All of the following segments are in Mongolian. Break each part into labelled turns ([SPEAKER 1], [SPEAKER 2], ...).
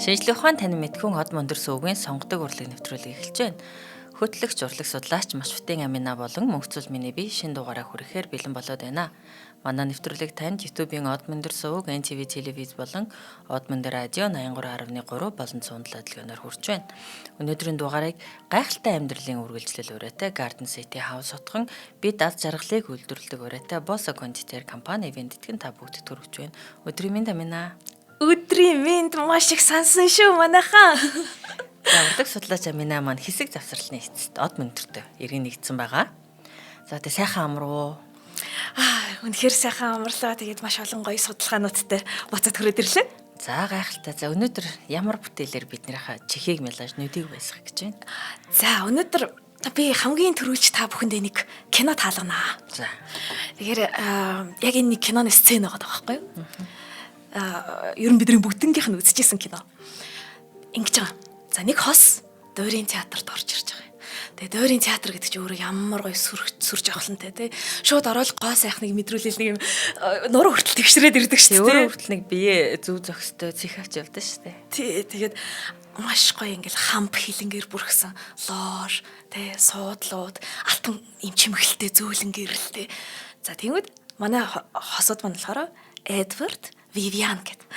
[SPEAKER 1] Шинжлэх ухаан тань мэдхүүн од мөндөр сүүгийн сонгодог урлаг нэвтрүүлэг эхэлж байна. Хөтлөгч урлаг судлаач Машвтын Амина болон Мөнхцөл миний бие шинэ дугаараа хүрэхээр бэлэн болоод байна. Манай нэвтрүүлэг танд YouTube-ийн од мөндөр сүүг, NTV телевиз болон од мөндөр радио 83.3 болон цуундал хөтөлбөрөөр хүрч байна. Өнөөдрийн дугаарыг гайхалтай амьдралын үргэлжлэл ураатай Garden City House хотхон бид аз жаргалыг үйлдвэрлэдэг ураатай Bossa Conditer компани ивент итгэн та бүгд төрөвч байна. Өдрийн минь Амина.
[SPEAKER 2] Өдрийн минь маш их сансан шүү манайхаа.
[SPEAKER 1] За урлаг судлаач Амина маань хэсэг завсралны эцэст од мөндөртөө иргэн нэгдсэн байгаа. За тэгээ сайхан амруу.
[SPEAKER 2] Үнэхээр сайхан амарлаа. Тэгээд маш олон гоё судалгаануудтай буцаад хүрээд ирлээ.
[SPEAKER 1] За гайхалтай. За өнөөдөр ямар бүтээлээр биднийхээ чихийг мэлаж нүдийг байсгах гэж байна.
[SPEAKER 2] За өнөөдөр би хамгийн түрүүлж та бүхэндээ нэг кино таалганаа.
[SPEAKER 1] За.
[SPEAKER 2] Тэгэхээр яг энэ нэг киноны сцен байгаа байхгүй юу? Ер нь бидний бүгднгийнх нь үзчихсэн кино. Ингэж байгаа. За нэг хос дуурийн театрт орж ирж байгаа. Тэгээ дуурийн театр гэдэг чинь өөрөө ямар гоё сүрж авахлантай тий. Шууд ороод гоо сайхныг мэдрүүлэл нэг юм нуруу хүртэл тэгшрээд ирдэг шүү дээ.
[SPEAKER 1] Өөрөө хүртэл нэг бие зүв зөкстэй цэхавч явдаг шүү дээ.
[SPEAKER 2] Тий, тэгээд маш гоё ингээл хамп хилэнгээр бүрхсэн лоош, тий, суудлууд, алтан юм чимэглэлтэй зөөлөн гэрэлтэй. За тэгвэл манай хосууд маань болохоор Эдвард, Вивиан гэдэг.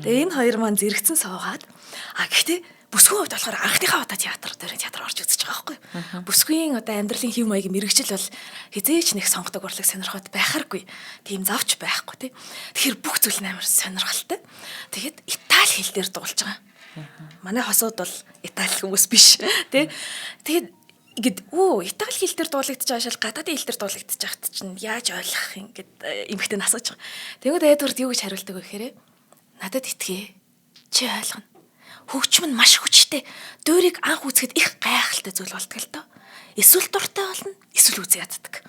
[SPEAKER 2] Тэгээ энэ хоёр маань зэрэгцэн суугаад гэхдээ бүсгүй хувьд болохоор анхныхаа удаа дуурийн театр орж үзэж байгаа байхгүй юу? Бүсгүйн одоо амьдралын хэв маягийн мэрэгжил бол хизээч нэг сонгодог урлаг сонирхоод байхааргүй. Тийм завч байхгүй тий. Тэгэхээр бүх зүйл амар сонирхолтой. Тэгээд Итали хэл дээр дуулж байгаа. Манай хосууд бол Итали хүмүүс биш тий. Тэгээд ингээд Итали хэл дээр дуулагдчих байгаа шал гадаадын хэл дээр дуулагдчих байхад чинь яаж ойлгох юм гэд эмэгтэй нь асууж байгаа. Тэгвэл Эдвард юу гэж хариулдаг вэ гэхээр надад итгэе. Чи ойлгоно. Хөгжим нь маш хүчтэй. Дуурийг анх үзэхэд их гайхалтай зүйл болдог л доо. Эсвэл дуртай болно, эсвэл үзээ яддаг.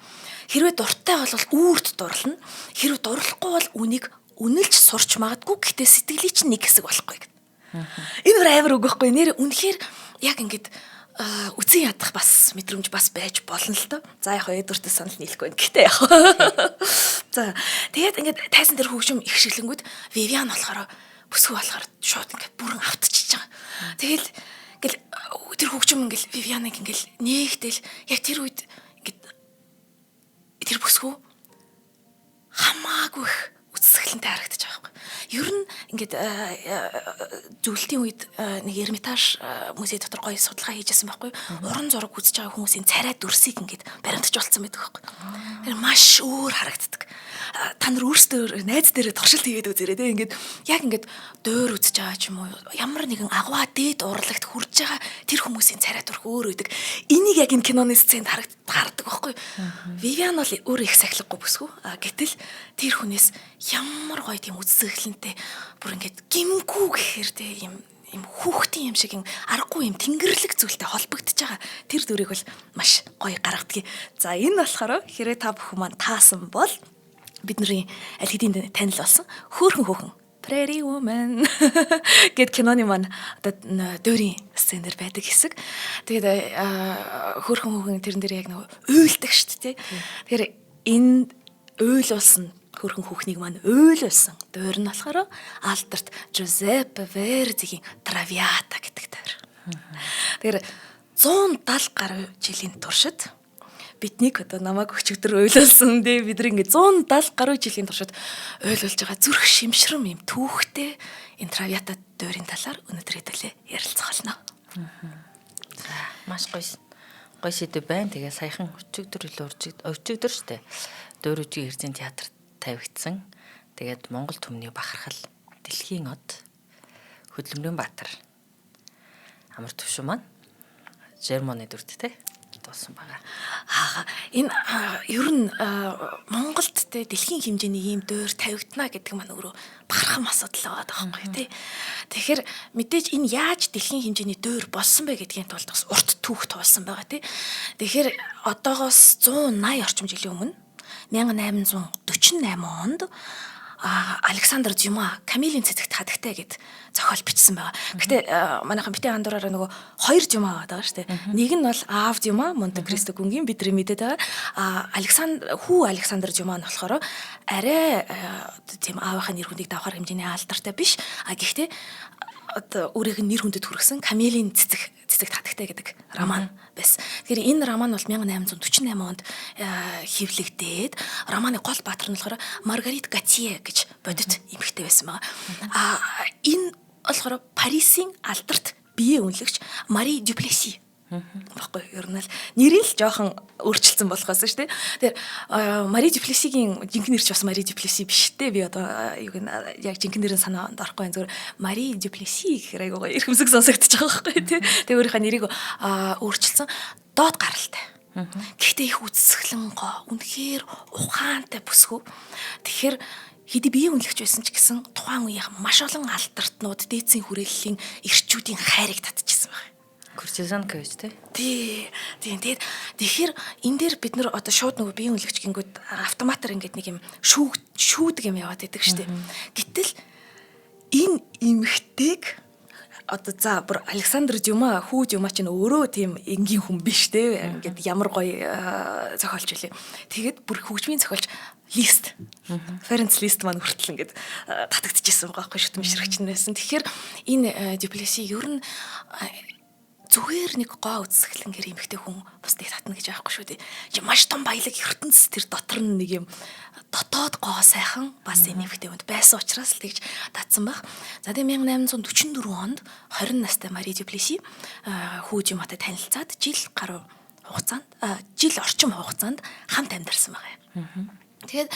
[SPEAKER 2] Хэрвээ дуртай бол үүрт дурлна. Хэрвээ дурлахгүй бол үнийг үнэлж сурч магадгүй гэхдээ сэтгэлийн чинь нэг хэсэг болохгүй гэдэг. Энэ өөр амар үг байхгүй нэр үнэхээр яг ингээд үзэн ядах бас мэдрэмж бас байж болно л доо. За яг Эдвардтай санал нийлэхгүй байна. Гэхдээ яг. За тэгээд ингээд тайзан дээр хөгжим их шиглэнгүүд Вивиан болохоор бүсгүй болохоор шууд ингээд бүрэн автчихж байгаа. Тэгэл ингээл тэр хөгжим ингээл Вивианыг ингээл нээгтэл яг тэр үед ингээд тэр бүсгүй хамаагүй их үсгэлэнтэй харагдаж байгаа байхгүй. Ер нь ингээд зөвлөлтийн үед нэг Эрмитаж музей дотор гоё судалгаа хийжсэн байхгүй. Уран зураг үзэж байгаа хүмүүсийн царай дүрсийг ингээд баримтжуулсан байдаг байхгүй. Тэр маш өөр харагддаг. Та нар өөрсдөө найз дээрээ туршилт хийгээд үзээрэй те ингээд яг ингээд дуур үзэж байгаа ч юм уу ямар нэгэн агуу дээд урлагт хүрж байгаа тэр хүмүүсийн царай дүрх өөр үүдэг. Энийг яг энэ киноны сценд харагддаг байхгүй. Вивиан бол өөр их сахилгагүй бүсгүй. Гэтэл тэр хүнээс ямар гоё тийм үзэсгэлэнтэй бүр ингээд гимгүү гэхээр те юм хүүхдийн юм шиг юм аргагүй юм тэнгэрлэг зүйлтэй холбогдож байгаа. Тэр дүрийг бол маш гоё гаргадгийг. За энэ болохоор хэрэг та бүхэн маань таасан бол бидний аль хэдийн танил болсон хөөхөн Pretty Woman гэд киноны маань одоо дуурийн сценээр байдаг хэсэг. Тэгээд хөөхөн тэрэн дээр яг нэг уйлдаг шүү дээ. Тэгэхээр энэ уйлуулсан хөөхөн хүүхнийг маань уйлуулсан дуур нь болохоор Альберт Жозеппе Вердигийн Traviata гэдэг дуур. Тэгэхээр 170 гаруй жилийн туршид биднийг одоо намайг өчигдөр уйлуулсан дээ бид нэг 170 гаруй жилийн туршид уйлуулж байгаа зүрх шимшрэм юм түүхтэй энэ Traviata дуурийн талаар өнөөдөр хэдүүлээ ярилцах болно.
[SPEAKER 1] За маш гоё сэдв байна. Тэгээ саяхан өчигдөр штэ дуур үжиг эрдэнэ театрт тавигдсан. Тэгээд Монгол түмний бахархал дэлхийн од хөдөлмөрийн баатар амар төвшин маань Жерманы дүрд те дуусан байгаа.
[SPEAKER 2] Энэ ер нь Монголд те дэлхийн хэмжээний ийм дуур тавигдана гэдэг маань өөрөө бахархам асуудал байгаа байхгүй тий. Тэгэхээр мэдээж энэ яаж дэлхийн хэмжээний дуур болсон бэ гэдгийн тулд бас урт түүх туулсан байгаа тий. Тэгэхээр одоогоос 180 орчим жилийн өмнө 1848 онд Александр Дюма Камилийн цэцэгт хадагтай гэд зохиол бичсэн байгаа. Гэтэ манайхан битэн андуураараа нөгөө хоёр Дюма байгаа шүү дээ. Нэг нь бол Аав Дюма Монте Кристо гүнгийн бидний мэдээд байгаа. Александр Дюма нь болохоор арай тийм аавынхаа нэр хүнийг давхар хэмжээний алдартай биш. Гэхдээ одоо өөрийг нэр хүндэд хүргэсэн Камелийн цэцэг татагтай гэдэг роман байсан. Тэгэхээр энэ роман бол 1848 онд хэвлэгдээд романы гол баатар нь болохоор Маргарит Гатье гэж бодит эмэгтэй байсан байгаа. Энэ болохоор Парисын алдарт биеэ үнэлэгч Мари Дюплеси баггүй ер нь л нэрийг л жоохон өөрчилсөн болохоос шүү дээ. Тэгэхээр Мари Дюплесигийн жинхэнэ нэр ч бас Мари Дюплеси биш дээ. Би одоо юуг нь яг жинхэнэ нэр нь санаанд орохгүй зүгээр Мари Дюплеси гэхээр айгуугаа эрхэмсэг сонсогдож байгаа байхгүй тий. Тэгээ өөрийнхөө нэрийг өөрчилсөн доод гаралтай. Гэхдээ их үзэсгэлэн гоо үнэхээр ухаантай бүсгүй. Тэгэхээр хэдий биеэ үнэлэгч байсан ч гэсэн тухайн үеийн маш олон алдартнууд дээдсийн хүрээллийн эрчүүдийн хайрыг татчихсан байна.
[SPEAKER 1] Куртизанка гэж
[SPEAKER 2] тий. Тэгэхээр энэ дээр бид нар одоо шууд нөгөө биеийн үнэлэгч гингүүд автоматар ингээд нэг юм шүүдэг юм яваад байдаг шүү дээ. Гэтэл энэ эмэгтэйг одоо за бүр Александр Дюма хүү Дюма ч өөрөө тийм энгийн хүн биш те ингээд ямар гоё зохиолч үлээ. Тэгээд бүр хөгжмийн зохиолч Лист Ференц Лист маань хүртэл ингээд татагдчихсан байгаа байхгүй шүтэн бишрэгч нэрсэн. Тэгэхээр энэ Дюплеси ер нь зүгээр нэг гоо үзсгэлэнгээр эмэгтэй хүн бусдыг татна гэж аахгүй шүү дээ. Маш том баялаг ертөнц тэр дотор нь нэг юм дотоод гоо сайхан бас эмэгтэй хүнд байсан учраас л тэгж татсан баг. За тэгээ 1844 онд 20 настай Мари Дюплеси хүү Дюматай танилцаад жил орчим хугацаанд хамт амьдарсан байгаа. Тэгээд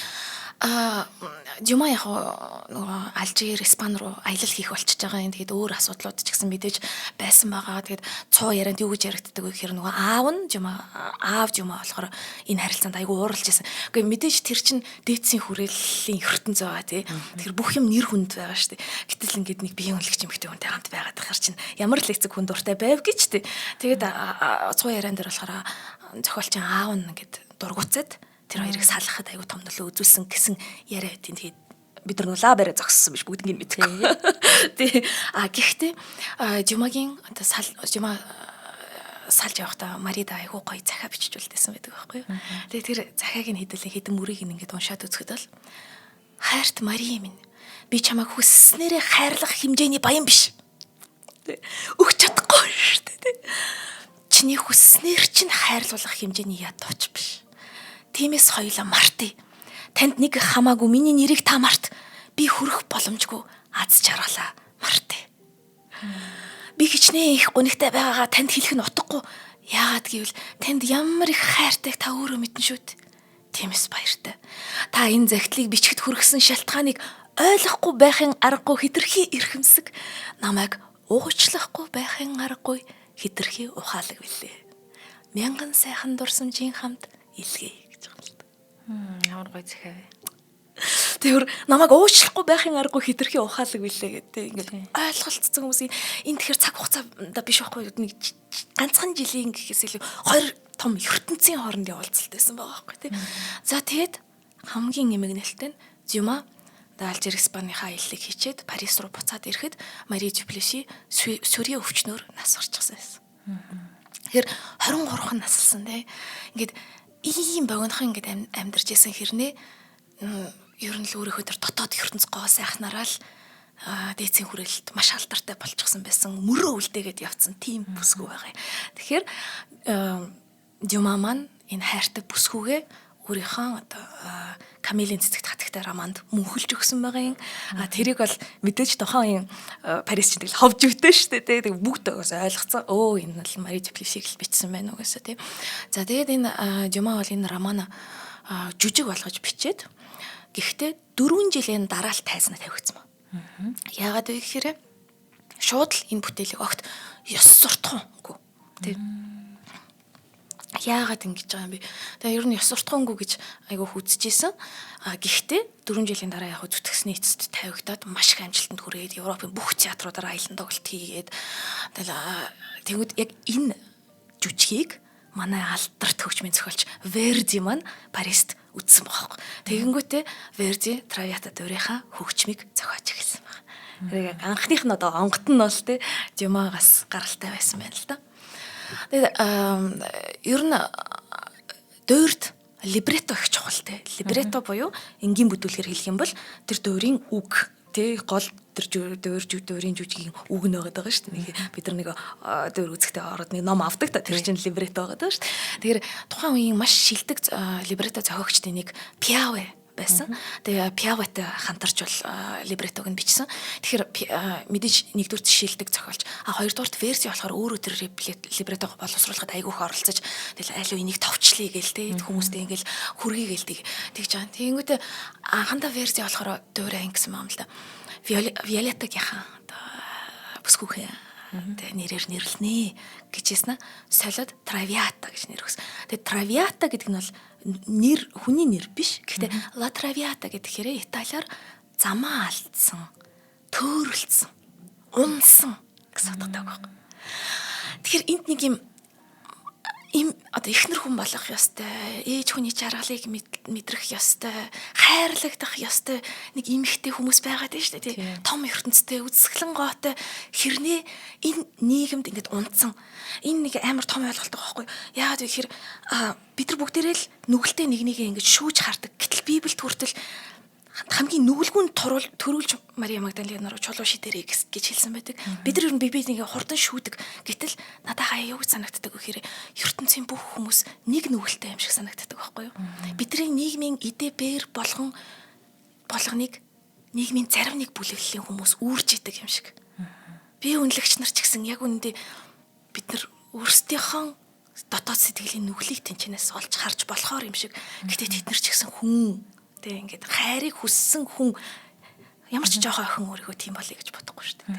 [SPEAKER 2] Дюма яг нөгөө Алжир, Испани руу аялал хийх болчихж байгаа юм. Тэгээд өөр асуудлууд ч гэсэн мэдээж байсан байгаа. Тэгээд цоо ярианд юу гэж яригддаг вэ гэхээр нөгөө аав Дюма болохоор энэ харилцаанд айгүй ууралж байсан. Гэхдээ мэдээж тэр чинь дээдсийн хүрээллийн ертөнц байгаа тий. Тэгэхээр бүх юм нэр хүнд байгаа шүү дээ. Гэтэл ингээд нэг биеийн үнэлэгч эмэгтэй хүнтэй хамт байгаад тахаар чинь ямар л эцэг хүн дуртай байв гэж тий. Тэгээд цоо ярианд дээр болохоор зохиолчин аав нь ингээд дургуцаад тэр хоёрыг салгахад аягүй том нөлөө үзүүлсэн гэсэн яриа байдیں۔ Тэгээд бид нар нулаа барай зогссон биш бүгднийг мэдгүй. Тий. Гэхдээ Дюмагийн одоо Дюма салж явахдаа Марида аягүй гоё захиа бичүүлдээсэн байдаг байхгүй юу. Тэгээд тэр захиаг нь хэдэн мөрийг ингээд уншаад үзэхэд бол хайрт Мари минь би чамайг хүссснээрээ хайрлах хэмжээний баян биш. Өгч чадахгүй шүү дээ. Чиний хүсснээр чинь хайрлуулах хэмжээний ядууч биш. Тиймээс хоёулаа мартъя. Танд нэг хамаагүй миний нэрийг та март. Би хүрэх боломжгүй аз жаргалаа мартъя. Би хичнээн их гонигтай байгаагаа танд хэлэх нь утгагүй. Яагаад гэвэл танд ямар их хайртайг та өөрөө мэднэ шүү дээ. Тиймээс баяртай. Та энэ загтлыг бичгэд хүргэсэн шалтгааныг ойлгохгүй байхын аргагүй хэтэрхий эрхэмсэг. Намайг уучлахгүй байхын аргагүй хэтэрхий ухаалаг билээ. Мянган сайхан дурсамжийн хамт илгээе.
[SPEAKER 1] Ямар гоё захиа вэ.
[SPEAKER 2] Тэр намайг уучлахгүй байхын аргагүй хэтэрхий ухаалаг билээ гэдэг. Ингээд ойлголцсон хүмүүсийн энэ тэгэхээр цаг хугацаанда биш байхгүй нэг ганцхан жилийн гэхээс илүү хоёр том ертөнцийн хоорондын уулзалт байсан байгаа байхгүй тий. За тэгээд хамгийн эмгэнэлтэн нь Дюма Алжир Испанийнхаа аяллыг хийчээд Парис руу буцаад ирэхэд Мари Дюплеси сүрийн өвчнөөр нас орчихсан байсан. Тэгэхээр 23хан наслсан тий. Ингээд ийм богинохон ингээд амьдарч исэн хэрнээ ер нь л өөрийнхөө тэр дотоод ертөнц гоо сайхнараа л дээдсийн хүрээлэлд маш алдартай болчихсон байсан. Мөрөө үлдээгээд явцсан тийм бүсгүй байгаа юм. Тэгэхээр Дюма маань энэ хайртай бүсгүйгээ өөрийнхөө одоо Камелийн цэцэг татагтай романд мөнхөлж өгсөн байгаа юм. Тэрийг бол мэдээж тохон юм Парис чинь тэгэл ховж өгдөө шүү дээ. Тэг бүгд ойлгоцсон. Энэ бол Мари Дюплесиг л бичсэн байна угаасаа тийм. За тэгээд энэ Дюма бол энэ роман жүжиг болгож бичээд гэхдээ 4 жилийн дараа л тайзнаа тавигдсан ба. Яагаад вэ гэхээр шууд л энэ бүтээлийг огт ёс суртахуунгүй тийм. Яагаад ингэж байгаа юм бэ? Тэгээ ер нь ёс суртахуунгүй гэж айгу хүзчихсэн. Гэхдээ 4 жилийн дараа яг зүтгэсний эцэст тавигдаад маш их амжилтанд хүрээд Европын бүх театруудаар аялан тоглолт хийгээд тэгвэл яг энэ жүжигийг манай алдарт хөгжмийн зохиолч Верди маань Парист үзсэн байгаа юм. Тэгэнгүүтээ Верди Травиата дөрийнхаа хөгжмийг зохиож эхэлсэн байна. Тэгээд анхных нь одоо онгот нь бол тэ Дюмагаас гаралтай байсан байна л да. Тэгээд ер нь дуурьд либретто их чухалтай. Либретто буюу энгийн бүтүүлгээр хэлэх юм бол тэр дуурийн үг, тэ гол дөрийн жүжигийн үг нь байгаа даа шүү дээ. Бид нар нэг дөр үзэхдээ ороод нэг ном авдаг та тэр чинь либретто байгаа даа шүү дээ. Тэгэхээр тухайн үеийн маш шилдэг либретто зохиогчдын нэг Пиаве байсан. Тэгээ Пиаватай хамтарч бол либреттог нь бичсэн. Тэгэхээр мэдээж нэгдүгээр шилдэг зохиолч. Хоёрдугаарт верси болохоор өөрөө тэр либреттог боловсруулахад айгүйх оролцож тэгэл аль энийг товчлие гээл те хүмүүстэй ингээл хүргий гээл тэгж байгаа. Тэгэнгүүтээ анхандаа верси болохоор дуурай гэсэн юм л да. Виолеттагийнхаа бүсгүйхээ тэгээ нэрээр нэрлэнэ гэжсэн. Солиод Травиата гэж нэр өгсөн. Тэгээ Травиата гэдэг нь бол нэр хүний нэр биш. Гэхдээ La Traviata гэхээр италиар замаа алдсан, төөрөлдсөн, унсан гэсэн утгатай байгаа. Тэгэхээр энд нэг им одоо ихнэр хүн болох ёстой, ээж хүний чаргалыг мэдрэх ёстой, хайрлагдах ёстой нэг эмэгтэй хүмүүс байгаад байна шүү дээ. Тий. Том ертөнцтэй үзэсгэлэн gooтой хэрнээ энэ нийгэмд ингэж унтсан. Энэ нэг амар том ойлголт байгаа байхгүй. Яагаад вэ гэхээр бид нар бүгдээрээ л нүгэлтэй нэгнийгээ ингэж шүүж хардаг. Гэтэл Библиэд хүртэл хамгийн нүгэлгүүнд төрүүлж Мария Магдалина руу чулуу шидэрэй гэж хэлсэн байдаг. Бид нар ер нь Библийг хурдан шүүдэг. Гэтэл надад юу гэж санагддаг вэ гэхээр ертөнцийн бүх хүмүүс нэг нүгэлтэй юм шиг санагддаг байхгүй юу? Бидний нийгмийн идэ-бэр болгоныг нийгмийн зарим нэг бүлэглэлийн хүмүүс үүрж идэг юм шиг. Би үнэлэгч нар ч гэсэн яг үүндээ бид нар өөрсдийнхөө дотоод сэтгэлийн нүглийг тэнчнээс олж харж болохоор юм шиг. Гэтэ тэд нар ч гэсэн хүн тэг ингээд хайрыг хүссэн хүн ямар ч жоохон охин өөрийгөө тийм болъё гэж бодохгүй шүү дээ.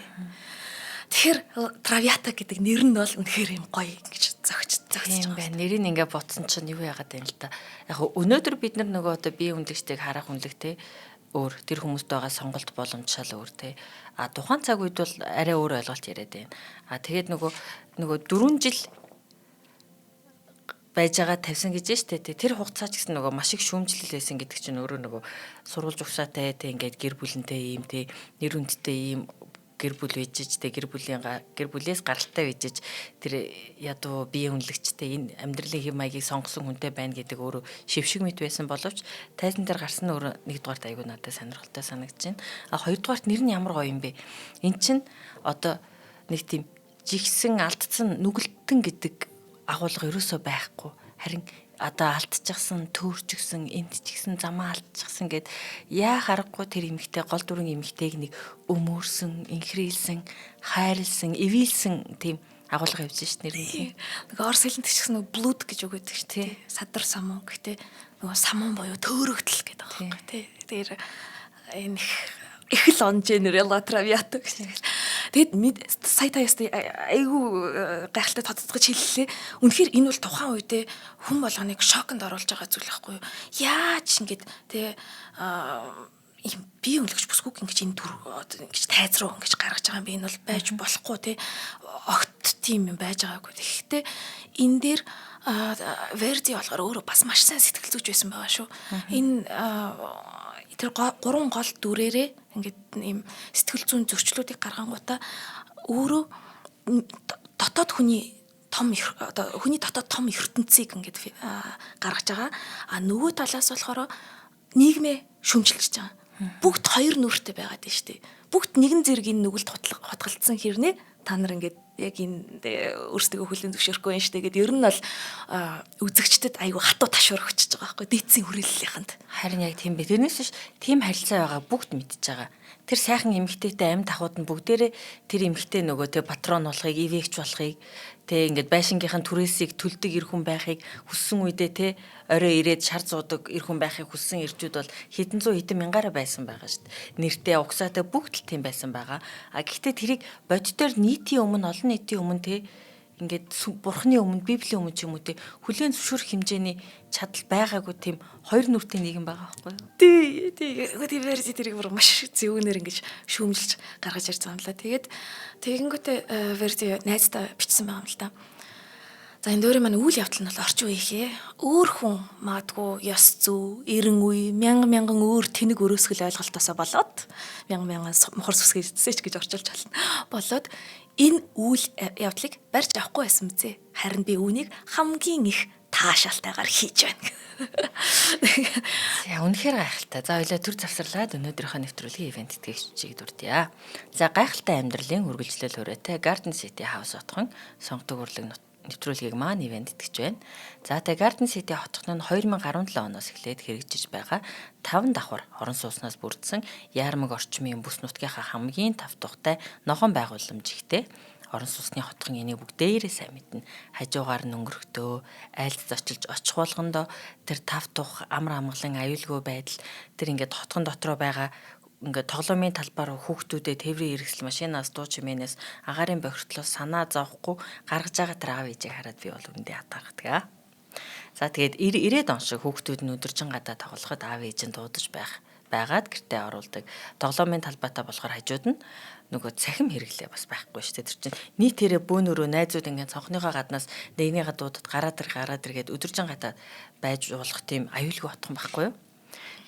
[SPEAKER 2] Тэгэхээр Травиата гэдэг нэр нь бол үнэхээр юм гоё ингэж зөгцөж
[SPEAKER 1] юм байна. Нэрийг ингээ ботсон чинь юу яагаад юм л та. Яг өнөөдөр бид нар нөгөө одоо бие үнэлэгчтэйг харах үнэлэгтэй өөр тэр хүмүүст байгаа сонголт боломжшаал өөр те. Тухайн цаг үед бол арай өөр ойлголт яриад байна. Тэгээд нөгөө 4 жил байж байгаа тавьсан гэж штэ тэр хугацаа ч гэсэн нөгөө маш их шүүмжлэл байсан гэдэг чинь өөрөө нөгөө сурвалж угсаатай те ингээд гэр бүлэнтэй ийм те нэр хүндтэй ийм гэр бүл bijж те гэр бүлээс гаралтай bijж тэр ядуу бие үнэлэгчтэй энэ амьдралын хэм маягийг сонгосон хүнтэй байна гэдэг өөрөө шившиг мэт байсан боловч тайзан дээр гарсан нь өөрөө нэгдүгээрт аягүй надад сонирхолтой санагдаж байна. Хоёрдугаарт нэр нь ямар гоё юм бэ? Эн чинь одоо нэг тийм жигсэн алдсан нүгэлтэн гэдэг агуулга ерөөсөө байхгүй. Харин одоо алдчихсан, төөрчихсэн, энд ч гэсэн замаа алдчихсан гэд яа харахгүй тэр эмэгтэй гол дүрэн эмэгтэйг нэг өмөрсөн, инхрийлсэн, хайрлсан, эвийлсэн тийм агуулга явьсан шүү дээ.
[SPEAKER 2] Нэг орс хэлэнд ч гэсэн нэг блуд гэж үг өгдөг шүү дээ. Садар самун гэхдээ нөгөө самун буюу төөрөгдөл гэдэг байгаа байхгүй тий. Тэр энэ их л он general Traviata гэж. Тэгэд сая та ястай айгүй гайхалтай тодтогч хэллээ. Үнэхээр энэ бол тухайн үедээ хүн болгоныг шоконд оруулж байгаа зүйл байхгүй юу? Яаж ингэж те ийм бие үнэлэгч бүсгүйг ингэж энэ төр ингэж тайз руу ингэж гаргаж байгаа юм би энэ бол байж болохгүй те огт тийм юм байж байгаагүй. Тэгэхдээ энэ дээр Верди болохоор өөрөө бас маш сайн сэтгэл зүйч байсан байгаа шүү. Энэ тэр 3 гол дүрээрээ ингээд ийм сэтгэл зүйн зөрчлүүдийг гаргангуудаа өөрөө дотоод хүний дотоод том ертөнцийг ингээд гаргаж байгаа. Нөгөө талаас болохоор нийгмээ шүмжилж байгаа. Бүгд хоёр нүртэй байгаад байна шүү дээ. Бүгд нэгэн зэргийн нүгэлд хотголцсон хэрнээ та нар ингээд яг энэ өөрсдөө хүлэн зөвшөөрөхгүй юм штэ гэд ер нь бол үзэгчдэд айгүй хатуу ташуур өгчөж байгаа байхгүй дээдсийн хүрээллийнхэнд.
[SPEAKER 1] Харин яг тийм бэ. Тэрнээс биш тийм харилцаа байгаа бүгд мэдж байгаа. Тэр сайхан эмэгтэйтэй амьд ахуйд нь бүгдээрээ тэр эмэгтэй нөгөө тэ патрон болохыг, ивэгч болохыг тэ ингээд байшингийнхэн түрээсийг төлдөг эр хүн байхыг хүссэн үедээ тэ орой ирээд шар зуудаг эр хүн байхыг хүссэн эрчүүд бол хэдэн зуун хэдэн мянгаараа байсан байгаа шүү дээ. Нэртэй угсаатай бүгд л тийм байсан байгаа. Гэхдээ тэрийг боддоор нийтийн өмнө олон нийтийн өмнө тэ ингээд бурхны өмнө библийн өмнө ч юм уу те хүлээн зөвшөөрөх хэмжээний чадал байгаагүй тийм хоёр нүртэй нийгэм байгаа байхгүй юу?
[SPEAKER 2] Тий верси тэрийг бүр маш зөвгнөр ингэж шүүмжилж гаргаж ирж байгаа юм л. Тэгээд тэгэнгүүтээ верси найздаа бичсэн байгаа юм л да. За энэ дөөрийн маань үйл явдал нь бол орчин үеийнхээ өөр хүн магадгүй ёс зүй, эрен үе, мянган өөр тэнэг өрөөсгөл ойлголтоосоо болоод мянган мохор сүсгэжсэч гэж орчуулж байна. Болоод энэ үйл явдлыг барьж авахгүй байсан мэт. Харин би үүнийг хамгийн их хаашаалтайгаар хийж байна.
[SPEAKER 1] За үнэхээр гайхалтай. За хоёлаа төр завсарлаад өнөөдрийнхөө нэвтрүүлгийн ивент итгэгчийг дурдъя. За гайхалтай амьдралын үргэлжлэл хүрээтэй Garden City House хотхон сонгодог урлаг нэвтрүүлгийг маань ивент итгэж байна. За тэгээ Garden City хотхон нь 2017 оноос эхлээд хэрэгжиж байгаа 5 давхар орон сууцнаас бүрдсэн яармаг орчмын бүс нутгийнхаа хамгийн тав тухтай ногоон байгууламж ихтэй. Орон сууцны хотхон энийг бүгдээрээ сайн мэднэ. Хажуугаар нь өнгөрөхдөө айлд зочилж очих болгондоо тэр тав тух амар амгалан аюулгүй байдал тэр ингээд хотхон дотроо байгаа ингээд тоглоомын талбаар хүүхдүүдэд тээврийн хэрэгсэл машинаас дуу чимээнээс агаарын бохирдлоос санаа зовхгүй гаргаж байгаа тэр аав ээжийг хараад би бол үндэ ятгахдаг. За тэгээд 90-ад он шиг хүүхдүүд нь өдөржин гадаа тоглоход аав ээж нь дуудаж байгаад гэртээ оруулдаг. Тоглоомын талбайтаа болохоор хажууд нь нөгөө цахим хэрэглээ бас байхгүй шүү дээ. Тэр чинь нийтээрээ бөөнөрөө найзууд ингээд цонхныхоо гаднаас нэгнийгээ дуудаад гараад ир гээд өдөржин гадаа байж болох тийм аюулгүй хотхон байхгүй юу?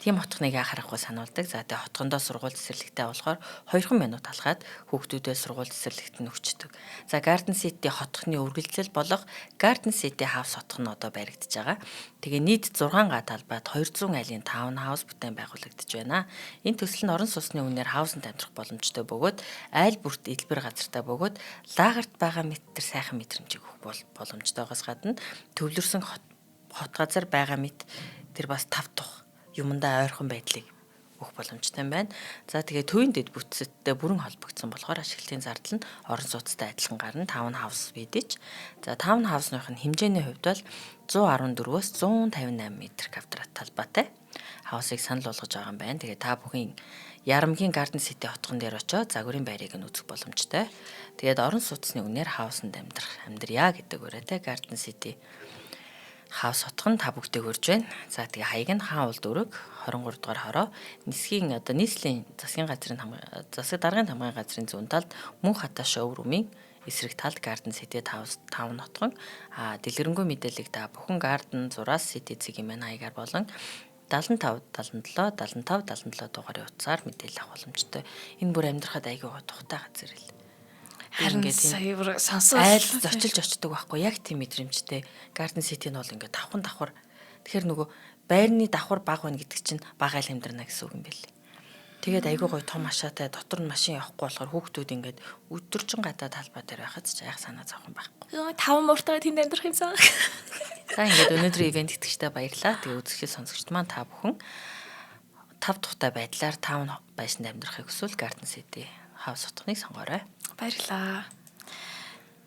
[SPEAKER 1] Тийм хотхныг харахгүй сануулдаг. За тэгээ хотхондоо сургууль цэцэрлэгтэй болохоор 2 минут алхаад хүүхдүүдээ сургууль цэцэрлэгт нь өгчдөг. За Garden City хотхны үргэлжлэл болох Garden City House хотхон одоо баригдаж байгаа. Тэгээ нийт 6 га талбайд 200 айлын таун хаус бүтээн байгуулагдаж байна. Энэ төсөл нь орон сууцны үнээр хаусанд амьдрах боломжтой бөгөөд айл бүрт элбэр газартай бөгөөд лагерт байгаа мэт тэр сайхан мэдрэмжийг өгөх боломжтойгоос гадна төвлөрсөн хот газар байгаа мэт тэр бас тав тух юмдаа ойрхон байдлыг өгөх боломжтой байна. За тэгээ төвийн дэд бүтцэттэй бүрэн холбогдсон болохоор ашиглалтын зардал нь орон сууцтай адилхан гарна таун хаус бидэж. За таун хаусных нь хэмжээний хувьд бол 114-өөс 158 м2 талбайтай хаусыг санал болгож байгаа юм байна. Тэгээ та бүхэн Ярамгийн Garden City хотхон дээр очиод загварын байрыг нь үзэх боломжтой. Тэгээд орон сууцны үнээр хаусанд амьдрья гэдэг үрээтэй Garden City Хаус хотхон та бүгдээ хүрж байна. За тэгээ хаяг нь хаан улд өрөг 23 дугаар хороо нисхийн одоо нийслэлийн засгийн даргын хамгаалын газрын зүүн талд мөн хата шоурумын эсрэг талд Garden City таун хотхон дэлгэрэнгүй мэдээллийг та бүхэн Garden зураас City цэгийн мань хаягаар болон 75 77 75 77 дугаарын утсаар мэдээлэл авах боломжтой. Энэ бүр амьдрахад айгүй тухтай газар л.
[SPEAKER 2] Харин сая сонсоод
[SPEAKER 1] айл зочилж очдөг байхгүй яг тийм мэдрэмжтэй. Garden City нь бол ингээд давхар. Тэгэхээр нөгөө байрны давхар баг байна гэдэг чинь бага айл амьдрна гэсэн үг юм байл. Тэгээд айгүй гоё том ашаатай дотор нь машин явахгүй болохоор хүүхдүүд ингээд өдөржин гадаа талбай дээр байхад ч яах санаа зовхон байхгүй.
[SPEAKER 2] Йоо 5 муртаа тэнд амьдрах юмсан.
[SPEAKER 1] За ингээд өнөөдрийн ивент итгэжтэй баярлалаа. Тэгээ үзэгчид сонсогчд маань та бүхэн тав тухтай байдлаар таун байшинд амьдрахыг хүсвэл Garden City House хотхныг сонгоорой.
[SPEAKER 2] Баярлаа.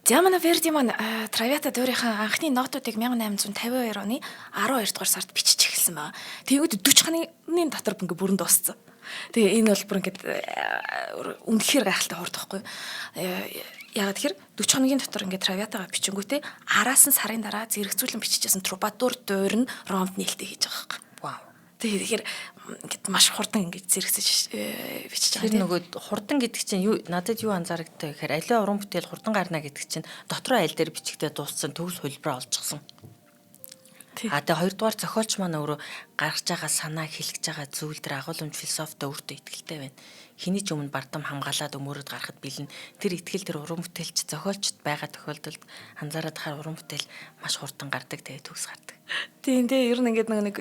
[SPEAKER 2] Диамана Верди маань Traviata дөрийнхаа анхны нотуудыг 1852 оны 12 дугаар сард бичиж эхэлсэн байна. Тэгвэл 40 хоногны дотор ингээ бүрэн дууссан. Тэгээ энэ бол бүр ингээд үнэхээр гайхалтай хурд байхгүй. Яагаад тэгэхээр 40 хоногийн дотор ингээ Traviata-га бичингүүтээ араас нь сарын дараа зэрэгцүүлэн бичижсэн Troubadour дуур нь Ромд нээлттэй хийж байгаа байхгүй.
[SPEAKER 1] Вау.
[SPEAKER 2] Тэгэхээр ингээд маш хурдан ингээд зэрэгцэж бичиж байгаа.
[SPEAKER 1] Тэр нөгөө хурдан гэдэг чинь юу надад юу анзаарэгддэг гэхээр аливаа уран бүтээл хурдан гарна гэдэг чинь дотроо айл дээр бичигдээ дууссан төгс хөлбрөө олчихсон. Тэгээ хоёрдугаар зохиолч маань өөрөө гаргаж байгаа санаа хэлж байгаа зүйл дээр агуулмж философитой өөртөө итгэлтэй байна. Хэний ч өмнө бардам хамгаалаад өмөрөд гарахад бэлэн тэр итгэл тэр уран бүтээлч зохиолчд байгаа тохиолдолд анзаараад хахаар уран бүтээл маш хурдан гардаг тэгээ төгс гардаг.
[SPEAKER 2] Тийм ер нь ингээд нэг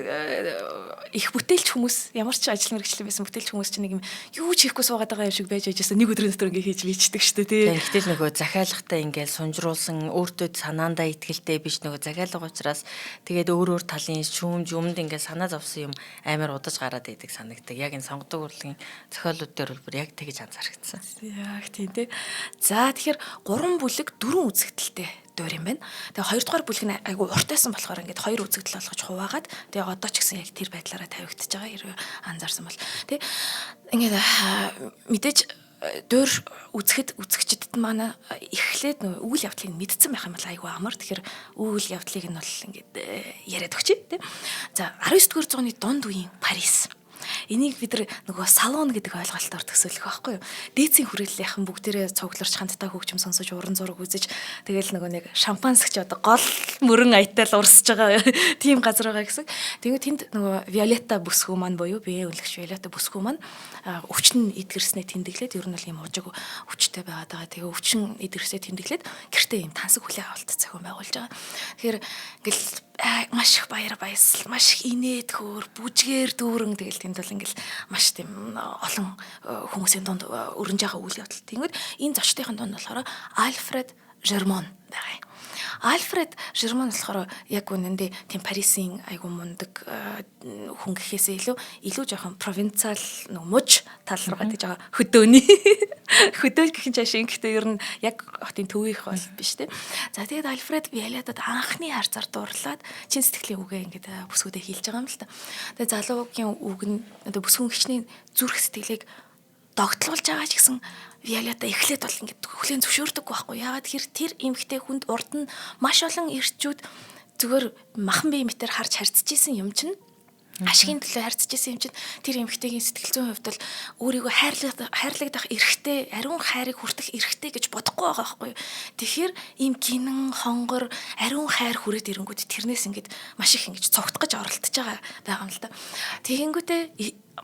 [SPEAKER 2] их бүтээлч хүмүүс ямар ч ажил мэргэжлийн байсан бүтээлч хүмүүс чинь нэг юм юу ч хийхгүй суугаад байгаа юм шиг байж байжсэн нэг өдрийн дотор ингээд хийж бичдэг шүү дээ тий.
[SPEAKER 1] Гэтэл нөгөө захиалгатай ингээд сунжруулсан өөртөө санаандаа итгэлтэй биш нөгөө захиалга учраас тэгээд өөр талын шүүмж юмд ингээд санаа зовсон юм амар удаж гараад идэг санагдаг. Яг энэ сонгодог урлагийн зохиолууд дээр бол бүр яг тэгж анзаарчихсан.
[SPEAKER 2] Яг тийм тий. За тэгэхээр 3 бүлэг 4 үзэгдэлтэй дуур юм байна. Тэгээ хоёрдугаар бүлэг нь айгу уртайсан болохоор ингээд 2 үзэгдэл болгож хуваагаад тэгээ одоо ч гэсэн яг тэр байдлаараа тавигдчихж байгаа хэрэг анзаарсан бол тий ингээд мэдээж дуур үзэгчдэд маань эхлээд нөгөө үйл явдлыг мэдсэн байх юм бол айгу амар. Тэгэхээр үйл явдлыг нь бол ингээд яриад өгчээ тий. За 19-р зууны дунд үеийн Парис. Энийг бид нөгөө салон гэдэг ойлголтоор төсөөлөх байхгүй юу? Дээдсийн хүрээллийнхэн бүгдээрээ цугларч хамтдаа хөгжим сонсож уран зураг үзэж тэгэл нөгөө нэг шампансгч одоо гол мөрөн аятал урсж байгаа тийм газар байгаа гэсэн. Тэгээд тэнд нөгөө Violetta бүсгүй маань буюу бие үнэлэгч Violetta бүсгүй маань өвчин эдгэрснээ тэмдэглээд ер нь бол юм уужиг өвчтэй байгаад байгаа. Тэгээ өвчин эдгэрснээ тэмдэглээд гэртээ юм тансаг хүлээ авалт зохион байгуулж байгаа. Тэгэхээр ингээл маш их баясал, маш их инээдхөр, бүжгээр дүүрэн тэгэл тэнд бол ингээл маш тийм олон хүмүүсийн дунд өрнж байгаа үйл явдал. Тэнгүүд энэ зочдын дунд болохоор Альфред Жермон байгаа. Альфред Жермон болохоор яг үнэндээ тийм Парисын айгу мундаг хүн гэхээсээ илүү жоохон провинциал муж тал руу гэж байгаа хөдөөний хөдөөл гэх юм чааш ингэхдээ ер нь яг хотын төвийнх бол биш те. За тэгээд Альфред Виолеттад анхны харцаар дуурлаад чин сэтгэлийн үгээ ингээд бүсгүүдээ хэлж байгаа юм л та. Тэгээд залуугийн үг нь одоо бүсгүн хичнээн зүрх сэтгэлийг догтлуулж байгаа ч гэсэн Виолетта эхлээд бол ингээд хүлээн зөвшөөрдөггүй байхгүй. Яагаад тэр эмэгтэй хүнд урд нь маш олон ирчүүд зүгээр махан бие мэтэр харж харьцажсэн юм чинь ашигын төлөө харьцажсэн юм чинь тэр эмэгтэйгийн сэтгэл зүйн хувьд бол өөрийгөө хайрлагдах эрхтэй, ариун хайрыг хүртэх эрхтэй гэж бодохгүй байгаа байхгүй. Тэгэхээр ийм гинэн хонгор ариун хайр хүрээд ирэнгүүт тэрнээс ингээд маш их ингэж цогтгож оролдож байгаа юм л да. Тэгэнгүүтээ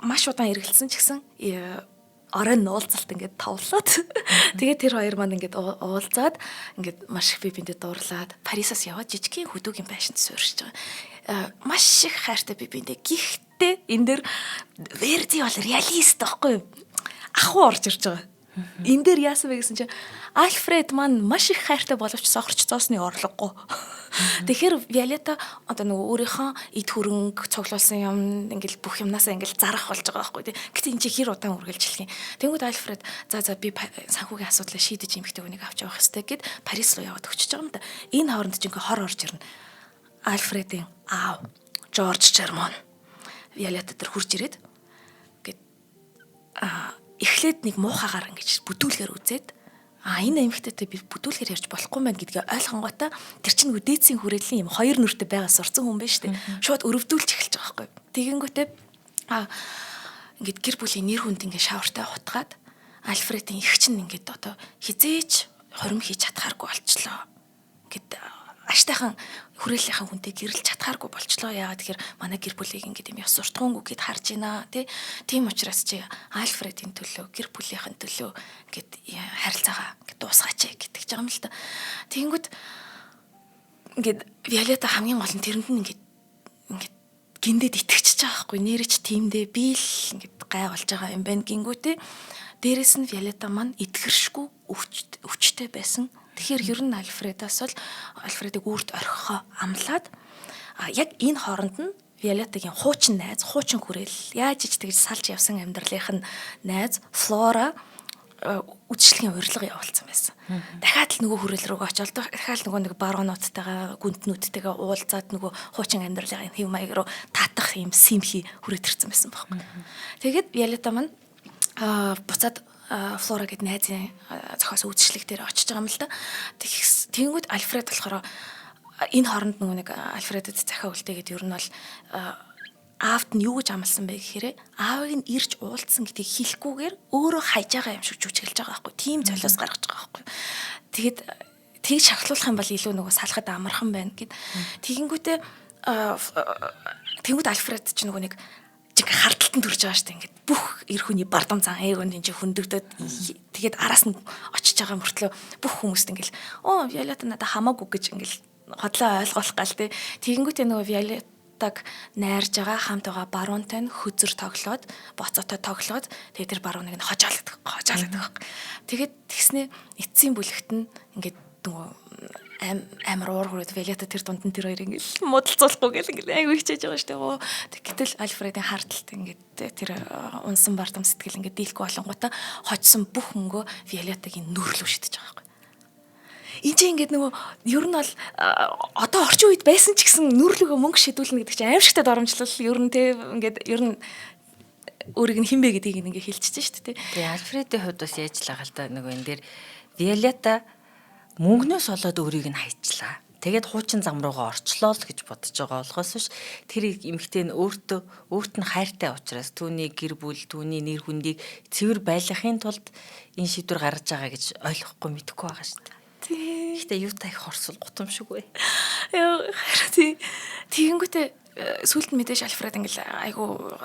[SPEAKER 2] маш удаан эргэлзсэн ч гэсэн оройн нуулзалт ингээд тавлаад тэгээд тэр хоёр маань ингээд уулзаад ингээд маш их бие биендээ дуурлаад Парисаас яваад жижигхэн хөдөөгийн байшинд суурьшиж байгаа. Маш их хайртай бие биендээ. Гэхдээ энэ дэр Верди бол реалист байхгүй юу? Ахуу орж ирж байгаа. Энэ дээр яасан бэ гэсэн чинь Альфред маань маш их хайртай боловч сохорч зоосны орлогогүй. Тэгэхээр Виолетта одоо нөгөө өөрийнхөө эд хөрөнгө цуглуулсан юм ингээл бүх юмнасаа ингээл зарах болж байгаа байхгүй тий. Гэтэ энэ чи хэр удаан үргэлжлэх юм. Тэнгүүд Альфред за би санхүүгийн асуудлаа шийдэж эмэгтэй хүнийг авч явах хэрэгтэй гэд Парис руу яваад өгчөж байгаа юм да. Энэ хооронд ч ингээ хор орж ирнэ. Альфредийн аав Жорж Жермон Виолетта дээр хурж ирээд гэд эхлээд нэг муухагаар ингэж бүдүүлгээр үзээд энэ эмэгтэйтэй би бүдүүлгээр ярьж болохгүй мэн гэдгээ ойлгонготой тэр чинь нөгөө дээдсийн хүрээллийн юм хоёр нүртэй байгаа сурцсан хүн байж тээ. Шууд өрөвдүүлж эхэлж байгаа байхгүй. Тэгэнгүүтээ ингээд гэр бүлийн нэр хүнд ингээд шавартай хутгаад Альфредийн их чинь ингээд одоо хизээч хорим хийж чадхааргүй болчлоо. Ингээд аштайхан хүрээллийнхэн хүнтэй гэрэлж чадхааргүй болчлоо. Яагаад тэгэхээр манай гэр бүлийг ингээд юм ёс суртахуунгүй гэд харж байна тий. Тийм учраас чи Альфредийн төлөө гэр бүлийнхэн төлөө ингээд харилцаагаа ингээд дуусгаач гэдэг ч юм л та. Тэгэнгүүт ингээд Виолетта хамгийн гол нь тэрэнд нь ингээд гиндэд итгэж байгаа байхгүй. Нэрэж тиймдээ би л ингээд гай болж байгаа юм байна гингүүтээ. Дээрээс нь Виолетта маань итгэршгүй өвчтэй байсан. Тэгэхээр ер нь Альфредаас бол Альфредыг үрд орхихоо амлаад яг энэ хооронд нь Виолеттагийн хуучин найз, хуучин хүрээл яаж ич тэгж салж явсан амьдралынх нь найз Флора үдшилгийн урилга явуулсан байсан. Дахиад л нөгөө хүрээл рүүгээ очиод дахиад нөгөө нэг баруунуудтайгаа гүнтнүүдтэйгээ уулзаад нөгөө хуучин амьдралын хэв маяг руу татах юм симхи хүрээд ирсэн байсан байхгүй. Тэгээд Виолетта маань буцаад Флора гэд найзын зохиос үйлчлэг дээр очиж байгаа юм л да. Тэгэнгүүт Альфред болохоор энэ хооронд нөгөө нэг Альфредэд захиа үлдээгээд ер нь бол аавд нь юу гэж амласан бэ гэхээр аавыг нь ирж уулзсан гэдгийг хэлэхгүйгээр өөрөө хайж байгаа юм шиг жүжиглэж байгаа байхгүй. Тийм золиос гаргаж байгаа байхгүй. Тэгээд тэгж шахлуулах юм бол илүү нөгөө салахад амархан байна гэд. Тэгэнгүүтээ тэнгүүд Альфред ч нөгөө нэг хардталтанд төрж байгаа шүү дээ. Ингээд бүх эр хүний бардам зан ээгөнд энэ хөндөгдөд тэгээд араас нь очиж байгаа мөртлөө бүх хүмүүст ингээл Виолетта надад хамаагүй гэж ингээл хотлоо ойлгуулах гал тий. Тэгэнгүүтээ нөгөө Виолеттаг найрж байгаа хамт байгаа баруунтай нь хөзөр тоглоод боцоотой тоглоод тэгээд тэр барууныг нь хожаалдаг. Тэгээд тэгснээ эцсийн бүлэгт нь ингээд нөгөө амар уур хүрээд Виолетта тэр дунд нь тэр хоёр ингээл муудалцуулахгүй гэл ингээл айгүй хичээж байгаа шүү дээ. Гэтэл Альфредийн харталт ингээд тэр унсан бардам сэтгэл ингээд дийлэхгүй болонготой хожсон бүх мөнгөө Виолеттагийн нүрэлүү шидэж байгаа байхгүй. Энд чинь ингээд нөгөө ер нь бол одоо орчин үед байсан ч гэсэн нүрэлүүгөө мөнгө шидүүлнэ гэдэг чинь аимшигтай доромжлол ер нь те ингээд ер нь өөрийг нь хинбэ гэдгийг ингээд хэлчихэж шүү дээ.
[SPEAKER 1] Тэгээ Альфредийн хувьд бас яаж л байгаа л да нөгөө энэ дээр Виолетта мөнгнөөс олоод өөрийг нь хайчлаа. Тэгээд хуучин зам руугаа орчлоо л гэж бодож байгаа болохоос биш тэр эмэгтэй нь өөрт нь хайртай учраас түүний гэр бүл, түүний нэр хүндийг цэвэр байлгахын тулд энэ шийдвэр гаргаж байгаа гэж ойлгохгүй мэдэхгүй байгаа шүү дээ.
[SPEAKER 2] Тий.
[SPEAKER 1] Гэхдээ юу та их хорсол гутамшгүй.
[SPEAKER 2] Яа, тий. Тэгэнгүүтээ сүүлд нь мэдээж Альфред ингээл айгу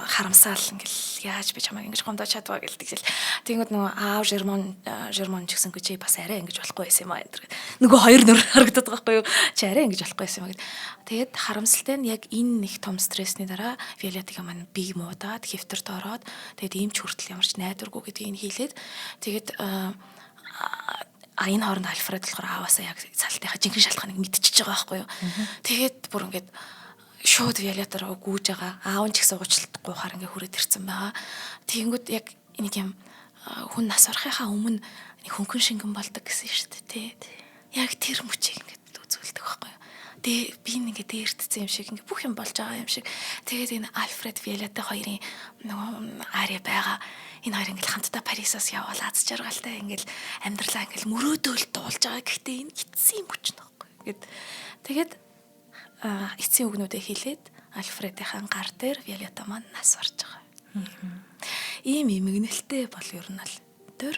[SPEAKER 2] харамсаал ингээл яаж би чамайг ингэж гомдож чадваа гэлдэг л. Тэгэнгүүт нөгөө аав Жермон ч гэсэн чи бас арай ингэж болохгүй байсан юм аа энэ. Нөгөө хоёр нөр харагдаад байгаа байхгүй юу? Чи арай ингэж болохгүй байсан юм аа гэд. Тэгээд харамсалтай нь яг энэ нэг том стрессний дараа Виолеттагийн маань бие муудаад хэвтэрт ороод тэгээд ийм ч хүртэл ямарч найдваргүй гэдгийг хийлээд тэгээд энэ хооронд Альфред болохоор ааваасаа яг цалтынхаа жинхэнэ шалтгааныг мэдчихэж байгаа байхгүй юу. Тэгээд бүр ингээд шууд Виолетта руу гүйж байгаа. Аав нь ч гэсэн уучлалтгүй хаар ингээ хүрээд ирсэн байгаа. Тэгэнгүүт яг нэг юм хүн нас орохынхаа өмнө хөнгөн шингэн болдог гэсэн шүү дээ тий. Яг тэр мөчийг ингээд үзүүлдэг байхгүй юу. Тэгээ би ингээ дээрдсэн юм шиг ингээ бүх юм болж байгаа юм шиг. Тэгээд энэ Альфред Виолетта хоёрын нөгөө ари байгаа. Энэ хоёр ингээл хамтдаа Парисаас явбал аз жаргалтай ингээл амьдралаа ингээл мөрөөдөөл дуулж байгаа. Гэхдээ энэ эцсийн мөч нөхгүй. Тэгээд эцсийн үгнүүдээ хэлээд Альфредийн гар дээр Виолетта маань нас барж байгаа. Ийм эмгэнэлтэй бол ер нь л дөр.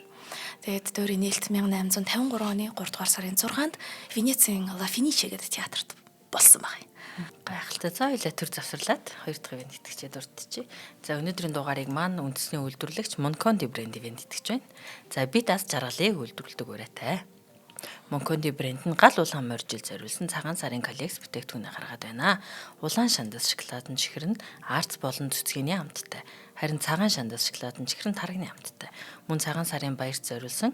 [SPEAKER 2] Тэгээд дөрийн нээлт 1853 оны 3 дугаар сарын 6-нд Венецийн Ла Финиче гэдэг театрт болсон байна.
[SPEAKER 1] Гайхалтай. За хоёлаа төр завсарлаад 2 дахь ивент итгэжээ дурдчихъя. За өнөөдрийн дугаарыг маань үндэсний үйлдвэрлэгч Монконди брэнд ивент итгэж байна. За бид аз жаргалыг үйлдвэрлэдэг урайтай. Монконди брэнд нь гал улаан моржил зориулсан цагаан сарын коллекц бүтээгдэхүүнээ гаргаад байна. Улаан шандас шоколадын чихэр нь арц болон цэцгийн хамттай. Харин цагаан шандас шоколадын чихэр нь тарганы хамттай. Мөн цагаан сарын баярт зориулсан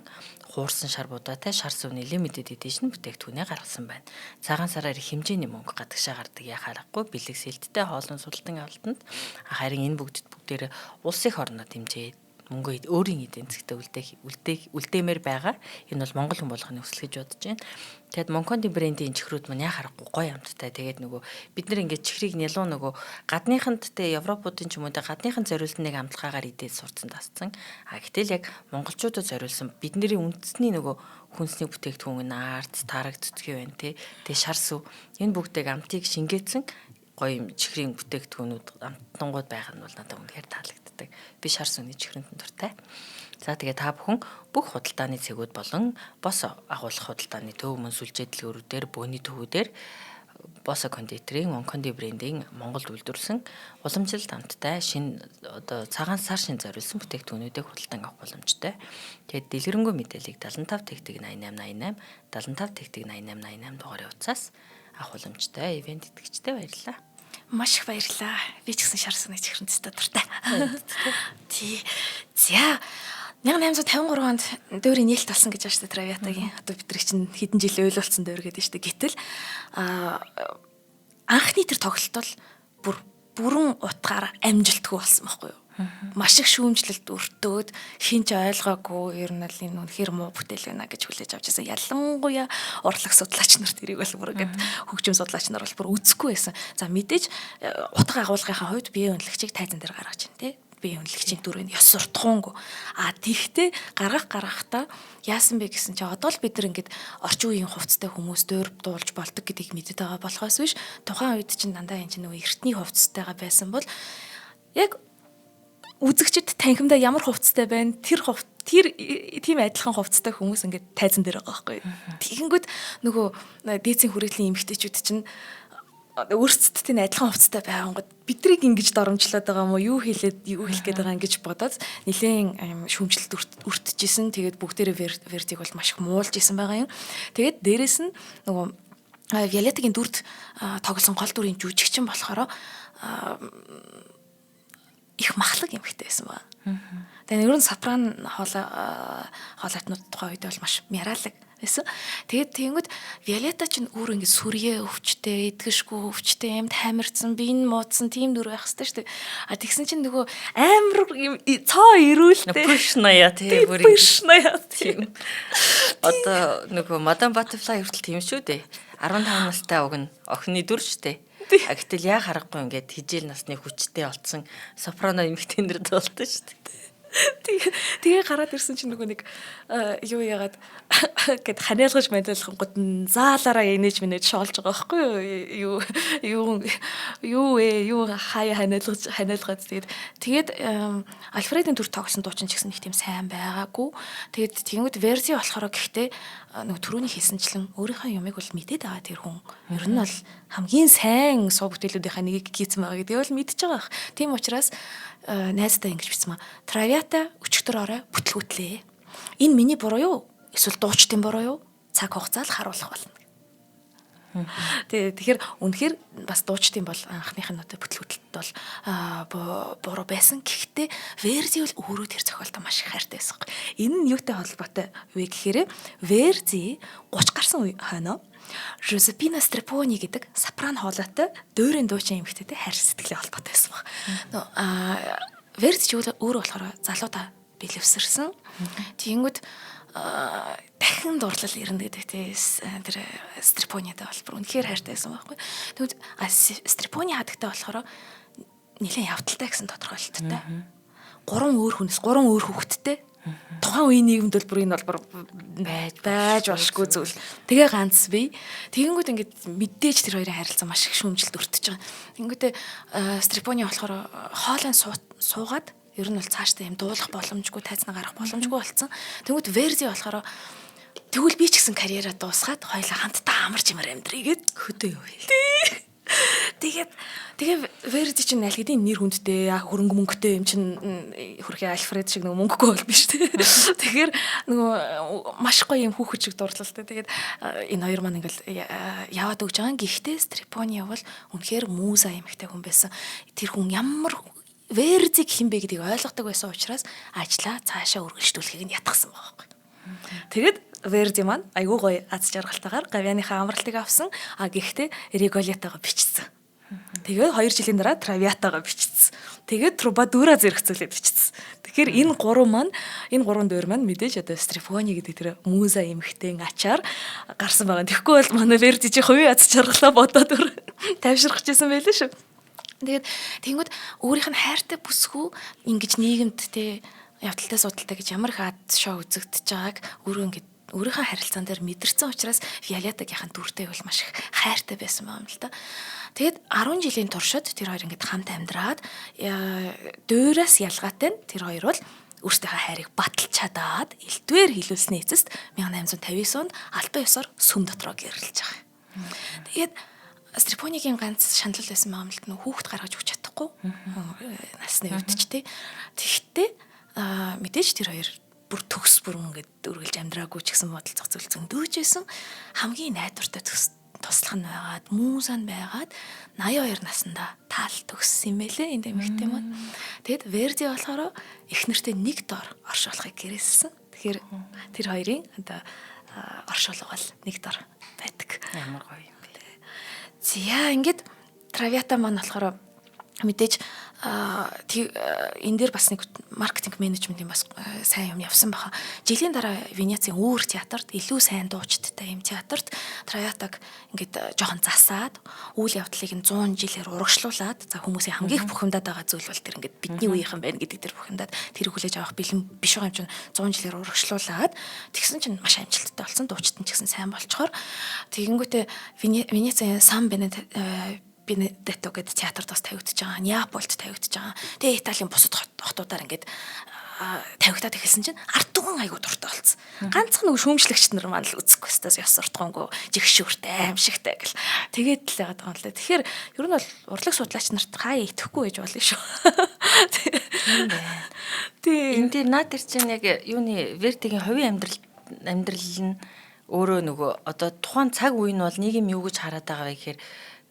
[SPEAKER 1] хуурсан шар будаатай шар сүвний лимитэд эдишн бүтээгдэхүүнээ гаргасан байна. Цагаан сараар хэмжээний мөнгө гадагшаа гардаг яхаарахгүй бэлэг сэлттэй хоолон султан авалтанд харин энэ бүгдээр улс их орнод хэмжээ мөнгө өөрийн эдийн засгт үлдээмээр байгаа. Энэ бол Монгол хүн болгоны хүсэл гэж бодож байна. Тэгэд Монконди брендийн чихрүүд маань яхаарахгүй гоё амттай. Тэгээд нөгөө бид нар ингээд чихрийг нялуу нөгөө гадныханд те Европуудын ч юм уу гадныханд зориулсан нэг амтлагаагаар идээд сурцсан тасцсан. Гэтэл яг монголчуудад зориулсан бидний үндэсний нөгөө хүнсний бүтээгдэхүүн арц, тараг, цэцгийн байна те. Тэгээ шар сүв энэ бүгдийг амтыг шингээсэн гоё чихрийн бүтээгдэхүүнүүд амттангууд байгаа нь бол надад үнэхээр таалагддаг. Би шар сүний чихрэнд дуртай. За тэгээ та бүхэн бүх худалдааны цэгүүд болон бос агуулгах худалдааны төв мөн сүлжээ дэлгүүрүүдээр бөөний төвүүдээр Босо кондитерийн Монконди брендийн Монголд үйлдвэрлэсэн уламжлалт амттай шинэ цагаан сар шин зориулсан бүтээгдэхүүнүүдийг худалдан авах боломжтой. Тэгээд дэлгэрэнгүй мэдээллийг 75 тэгтэг 8888 75 тэгтэг 8888 дугаарыг утсаас авах боломжтой. Ивент итгэгчтэй баярлалаа.
[SPEAKER 2] Маш их баярлалаа. Би ч гэсэн шар сүний чихрэнцтэй дуртай. Тий. За 1853 онд дөрийн нээлт болсон гэж байна шүү дээ Травиатагийн. Одоо бид нар чинь хэдэн жил ойлголцсон дөр гэдэг шүү дээ. Гэтэл анхны тэр тоглолт бол бүрэн утгаараа амжилтгүй болсон байхгүй юу? Маш их шүүмжлэлт өртөөд хинч ойлгоогүй ер нь л энэ үнэхэр муу бүтээл байна гэж хүлээж авч байсан. Ялангуяа урлаг судлаач нар тэрийг бол бүр ингээд хөгжим судлаач нар бол бүр үзэхгүй байсан. За мэдээж утга агуулгынхаа хувьд бие үнэлэгчийг тайзан дээр гаргаж байна тий. Бие үнэлэгчийн дүрэн ёс суртахуунгүй. Тэгтээ гаргахдаа яасан бэ гэсэн чи одоо л бид нар ингээд орчин үеийн хувцастай хүмүүс дөр дуулж болдог гэдгийг мэдээд байгаа болохоос биш тухайн үед чинь дандаа энэ чинь нөгөө эртний хувцастайгаа байсан бол яг үзэгчд танхимдаа ямар хувцастай байна тэр тийм адилхан хувцастай хүмүүс ингээд тайзан дээр байгаа байхгүй. Тэгэнгүүт нөгөө дээдсийн хүрээллийн эмэгтэйчүүд чинь өөрсдөд тийм адилхан хувцастай байнгут бидрийг ингэж доромжлоод байгаа юм уу юу хэлэх гээд байгаа ингэж бодоод нэлийн шүүмжлэлт өртөжсэн. Тэгээд бүгдээрээ вертиг бол маш их муулж исэн байгаа юм. Тэгээд дээрэс нь нөгөө Виолеттагийн дүрд тоглосон гол дүрийн жүжигчин болохоор их махлаг эмэгтэй байсан ба. Тэгээд ер нь сопрано хоолойтнууд тухайн үед бол маш мяраалаг байсан. Тэгээд тэгэнгүүт Виолетта ч өөр ингэ сүрье өвчтэй, эдгэшгүй өвчтэй юм таймирцсан, биеийн муудсан тийм дүр байх хэвээр шүү дээ. Тэгсэн чинь нөгөө амар цоо ирүүлтэй.
[SPEAKER 1] Пүшнаяа тий бүр
[SPEAKER 2] пүшнаяа тийм.
[SPEAKER 1] Одоо нөгөө Madame Butterfly хүртэл тийм шүү дээ. 15 настай уг нь охины дүр шүү дээ. Гэтэл яа харахгүй ингээд хижээл насны хүчтэй олцсон сопрано эмэгтэйнэр болдог шүү дээ.
[SPEAKER 2] Тэгээ гараад ирсэн чинь нөгөө нэг юу яагаад гэд ханиалгаж мэдээлхэн гот заалаараа инээж минэж шоолж байгаа байхгүй юу хаяа ханиалгаад тэгээд Альфредийн төр тогсон дуучин ч гэсэн их тийм сайн байгаагүй. Тэгээд тэгмэд верси болохоор гэхдээ нөгөө түрүүний хийсэнчлэн өөрийнхөө юмыг бол мэдээд байгаа тэр хүн. Ер нь бол хамгийн сайн суу бүтээлүүдийнхаа нэгийг гийцэн байгаа гэдгийг бол мэдчихэж байгаа. Тийм учраас найздаа ингэж бичсэн маа. Traviata өчтөр орой бүтлгүүтлээ. Энэ миний буруу юу? Эсвэл дуучдын буруу юу? Цаг хугацаа л харуулах болно. Тэгэхээр үнэхээр бас дуучдын бол анхных нь одоо бүтлгүүтлэлт бол буруу байсан. Гэхдээ Верзи бол өөрөө тэр зохиолтой маш их хайртай байсан. Энэ нь юутай холбоотой вэ гэхээр Верзи 30 гарсан хойно Жозепина Стрепони гэдэг сопрано хоолойтой дуурин дуучин эмэгтэйтэй хайр сэтгэлийн холбоотой байсан баг. Верзи ч өөрөө болохоор залуудаа бэлэвсэрсэн. Тэгэнгүүт дахин дурлал ирнэ гэдэг тэр Стрепонитай холбоор үнэхээр хайртай байсан байхгүй. Тэгвэл Стрепони хадагтай болохоор нэлээд явдалтай гэсэн тодорхойлолттой. 3 өөр хүнээс 3 өөр хүүхэдтэй. Тухайн үеийн нийгэмд бол бүр энэ бол байж болшгүй зүйл. Тэгээ ганц бий. Тэгэнгүүт ингээд мэдээж тэр хоёрын харилцаа маш их шүүмжилт өртөж байгаа. Тэгэнгүүтээ Стрепони болохоор хоолойн суугаад ер нь бол цаашдаа юм дуулах боломжгүй, тайзнаа гарах боломжгүй болсон. Тэгвэл Верзи болохоор тэгвэл би ч гэсэн карьераа дуусгаад хоёулаа хамтдаа амарч юмар амьдрий гэд хөдөө юу хэл. Тэгээ Верди чинь аль хэдийн нэр хүндтэй хөрөнгө мөнгөтэй юм чинь хөрхий Альфред шиг нөгөө мөнгөгүй бол биш тий. Тэгэхээр нөгөө маш гоё юм хүүхэд шиг дурлалтай. Тэгээд энэ хоёр маань ингээл яваад өгж байгаа. Гэхдээ Стрепони бол үнэхээр мууза эмэгтэй хүн байсан. Тэр хүн ямар Вердиг хин бэ гэдгийг ойлгодог байсан учраас ажлаа цаашаа үргэлжлүүлэхийг нь ятгсан байгаа байхгүй. Тэгээд Верди маань айгүй гоё аз жаргалтайгаар Гавианыхаа амралтыг авсан. Гэхдээ Риголетагаа бичсэн. Тэгээд 2 жилийн дараа Травиатагаа бичсэн. Тэгээд Трубадура зэрэгцүүлээд бичсэн. Тэгэхээр энэ гурван дээр маань мэдээж одоо Стрефони гэдэг тэр муза эмхтэн ачаар гарсан байгаа. Тэгэхгүй бол манай Верди чи хувийн аз жаргалаа бодоод тавьширч гэсэн байлээ шүү. Тэгээд тэнгууд өөрийнх нь хайртай бүсгүй ингэж нийгэмд те явдалтай судалтай гэж ямар их ад шоу үзэгдэж байгааг өөрийнхөө харилцаан дээр мэдэрсэн учраас Виолеттагийнхаа дүртэй бол маш их хайртай байсан байгаа юм л да. Тэгээд 10 жилийн туршид тэр хоёр ингээд хамт амьдраад дуураас ялгаатай нь тэр хоёр бол өөрсдийнхөө хайрыг баталж чадаад элдвээр хилүүлсний эцэст 1859 онд албан ёсоор сүм дотроо гэрэлж байгаа. Тэгээд Стрепонигийн ганц шаналл байсан юм л нөх хүүхэд гаргаж өгч чадахгүй. Насны үед ч тий. Тэгэхдээ мэдээж тэр хоёр бүр төгс бүр ингээд үргэлж амьдраагүй ч гэсэн бодол зохицуул зөндөөж байсан. Хамгийн найдвартай туслах нь байгаад муузан байгаад 82 наснда таал төгссөн юм байлээ энэ эмэгтэй маань. Тэгэд Верди болохоор эхнэртэй нэг дор оршуулахыг гэрээссэн. Тэгэхээр тэр хоёрын одоо оршуулга бол нэг дор байдаг.
[SPEAKER 1] Ямар гоё юм бэ.
[SPEAKER 2] Зя ингээд Травиата маань болохоор мэдээж энэ дээр бас нэг маркетинг менежментийн бас сайн юм явсан баха. Жилийн дараа Венецийн өөр театрт илүү сайн дуучдтай юм театрт Травиатаг ингээд жоохон засаад үйл явдлыг нь 100 жилээр урагшлуулад за хүмүүсийн хамгийн их бухимдаад байгаа зүйл бол тэр ингээд бидний үеийнхэн байна гэдэг тэр бухимдаад тэр хүлээж авах бэлэн биш байгаа юм чинь 100 жилээр урагшлуулад тэгсэн чинь маш амжилттай болсон дуучдын ч гэсэн сайн болчхоор тэгэнгүүтээ Венецийн Сан Бенедетто гэдэг театрт бас тавигдаж байгаа. Неаполд тавигдаж байгаа. Тэгээ Италийн бусад хотуудаар ингээд тавигдаад эхэлсэн чинь ард түмэн айгуу дуртай болсон. Ганцхан нэг шүүмжлэгчд нар маань л үзэхгүй хэвээр ёс суртахгүйгүй жигшүүртэй аимшигтай гэл. Тэгээд л яагаад байгаа юм лээ. Тэгэхээр ер нь бол урлаг судлаач нарт хаяа итгэхгүй байж болно шүү.
[SPEAKER 1] Тийм. Энд дээр наад тэр чинь яг юуны Вердигийн хувийн амьдрал нь өөрөө нөгөө одоо тухайн цаг үе нь бол нийгэм юу гэж хараад байгаа вэ гэхээр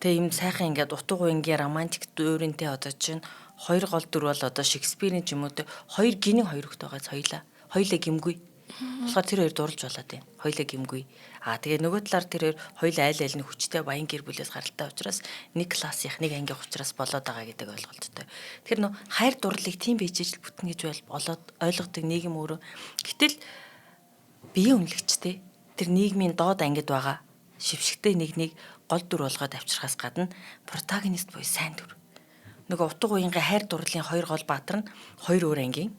[SPEAKER 1] тэгээ юм сайхан ингээд утга уянгийн романтик дүүрэнтэй одоо чинь хоёр гол дүр бол одоо Шекспирийн ч юм уу те хоёр гинэн хоёр хөлт байгаа соёлоо. Хоёлаа гимгүй. Болохоор тэр хоёр дурлж болоод байна. Хоёлаа гимгүй. Тэгээ нөгөө талаар тэр хоёр айл айлны хүчтэй баян гэр бүлээс гаралтай учраас нэг классынх нэг ангих учраас болоод байгаа гэдэг ойлголттой. Тэгэхээр нөө хайр дурлалыг тийм бийжэл бүтэн гэж болоод ойлгодог нийгэм өөрөө. Гэтэл биеийн үнэлэгчтэй тэр нийгмийн доод ангид байгаа шившгтэй нэг гол дүр болгоод авчрахаас гадна протагонист буюу сайн дүр. Нөгөө утга уянгийн хайр дурлалын хоёр гол баатар нь хоёр өөр ангийн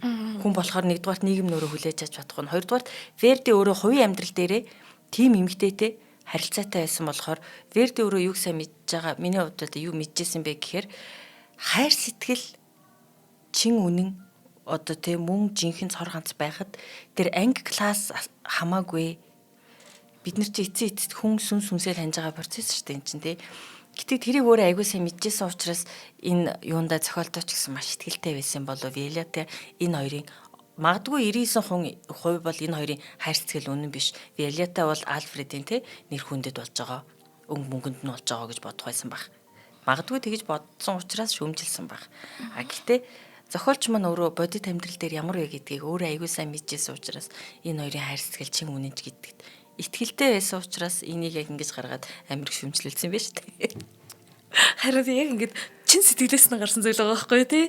[SPEAKER 1] Хүн болохоор нэгдүгээрт нийгэм нөрөө хүлээж авч чадахгүй нь. Хоёрдугаарт Верди өөрөө хувийн амьдрал дээрээ тим эмгтээтэй харилцаатай байсан болохоор Верди өөрөө юг сайн мэдж байгаа. Миний хувьд одоо юу мэдчихсэн бэ гэхээр хайр сэтгэл чин үнэн одоо тийм мөн жинхэнэ цор ганц байхад тэр анги класс хамаагүй бид нар чи эцээ хүн сүнсээ таньж байгаа процесс шүү дээ эн чинь тий. Гэтэ тэрийг өөрөө аягүй сайн мэдчихсэн учраас энэ юунда зохиолтооч гэсэн маш ихтэй байсан болов Виолетта энэ хоёрын магадгүй 99% бол энэ хоёрын хайр сэтгэл үнэн биш. Виолетта бол Альфредийн тий нэр хүндэд болж байгаа. Өнгө мөнгөнд нь болж байгаа гэж бодох байсан баг. Магадгүй тэгж бодсон учраас шүүмжилсэн баг. А гэтээ зохиолч маань өөрөө бодит амьдрал дээр ямар вэ гэдгийг өөрөө аягүй сайн мэдчихсэн учраас энэ хоёрын хайр сэтгэл чин үнэнч гэдэгт итгэлтэй байсан учраас энийг яг ингэж гаргаад амир шүмжлэлсэн байж тээ.
[SPEAKER 2] Харин яг ингээд чин сэтгэлээс нь гарсан зүйл байгаа байхгүй тий.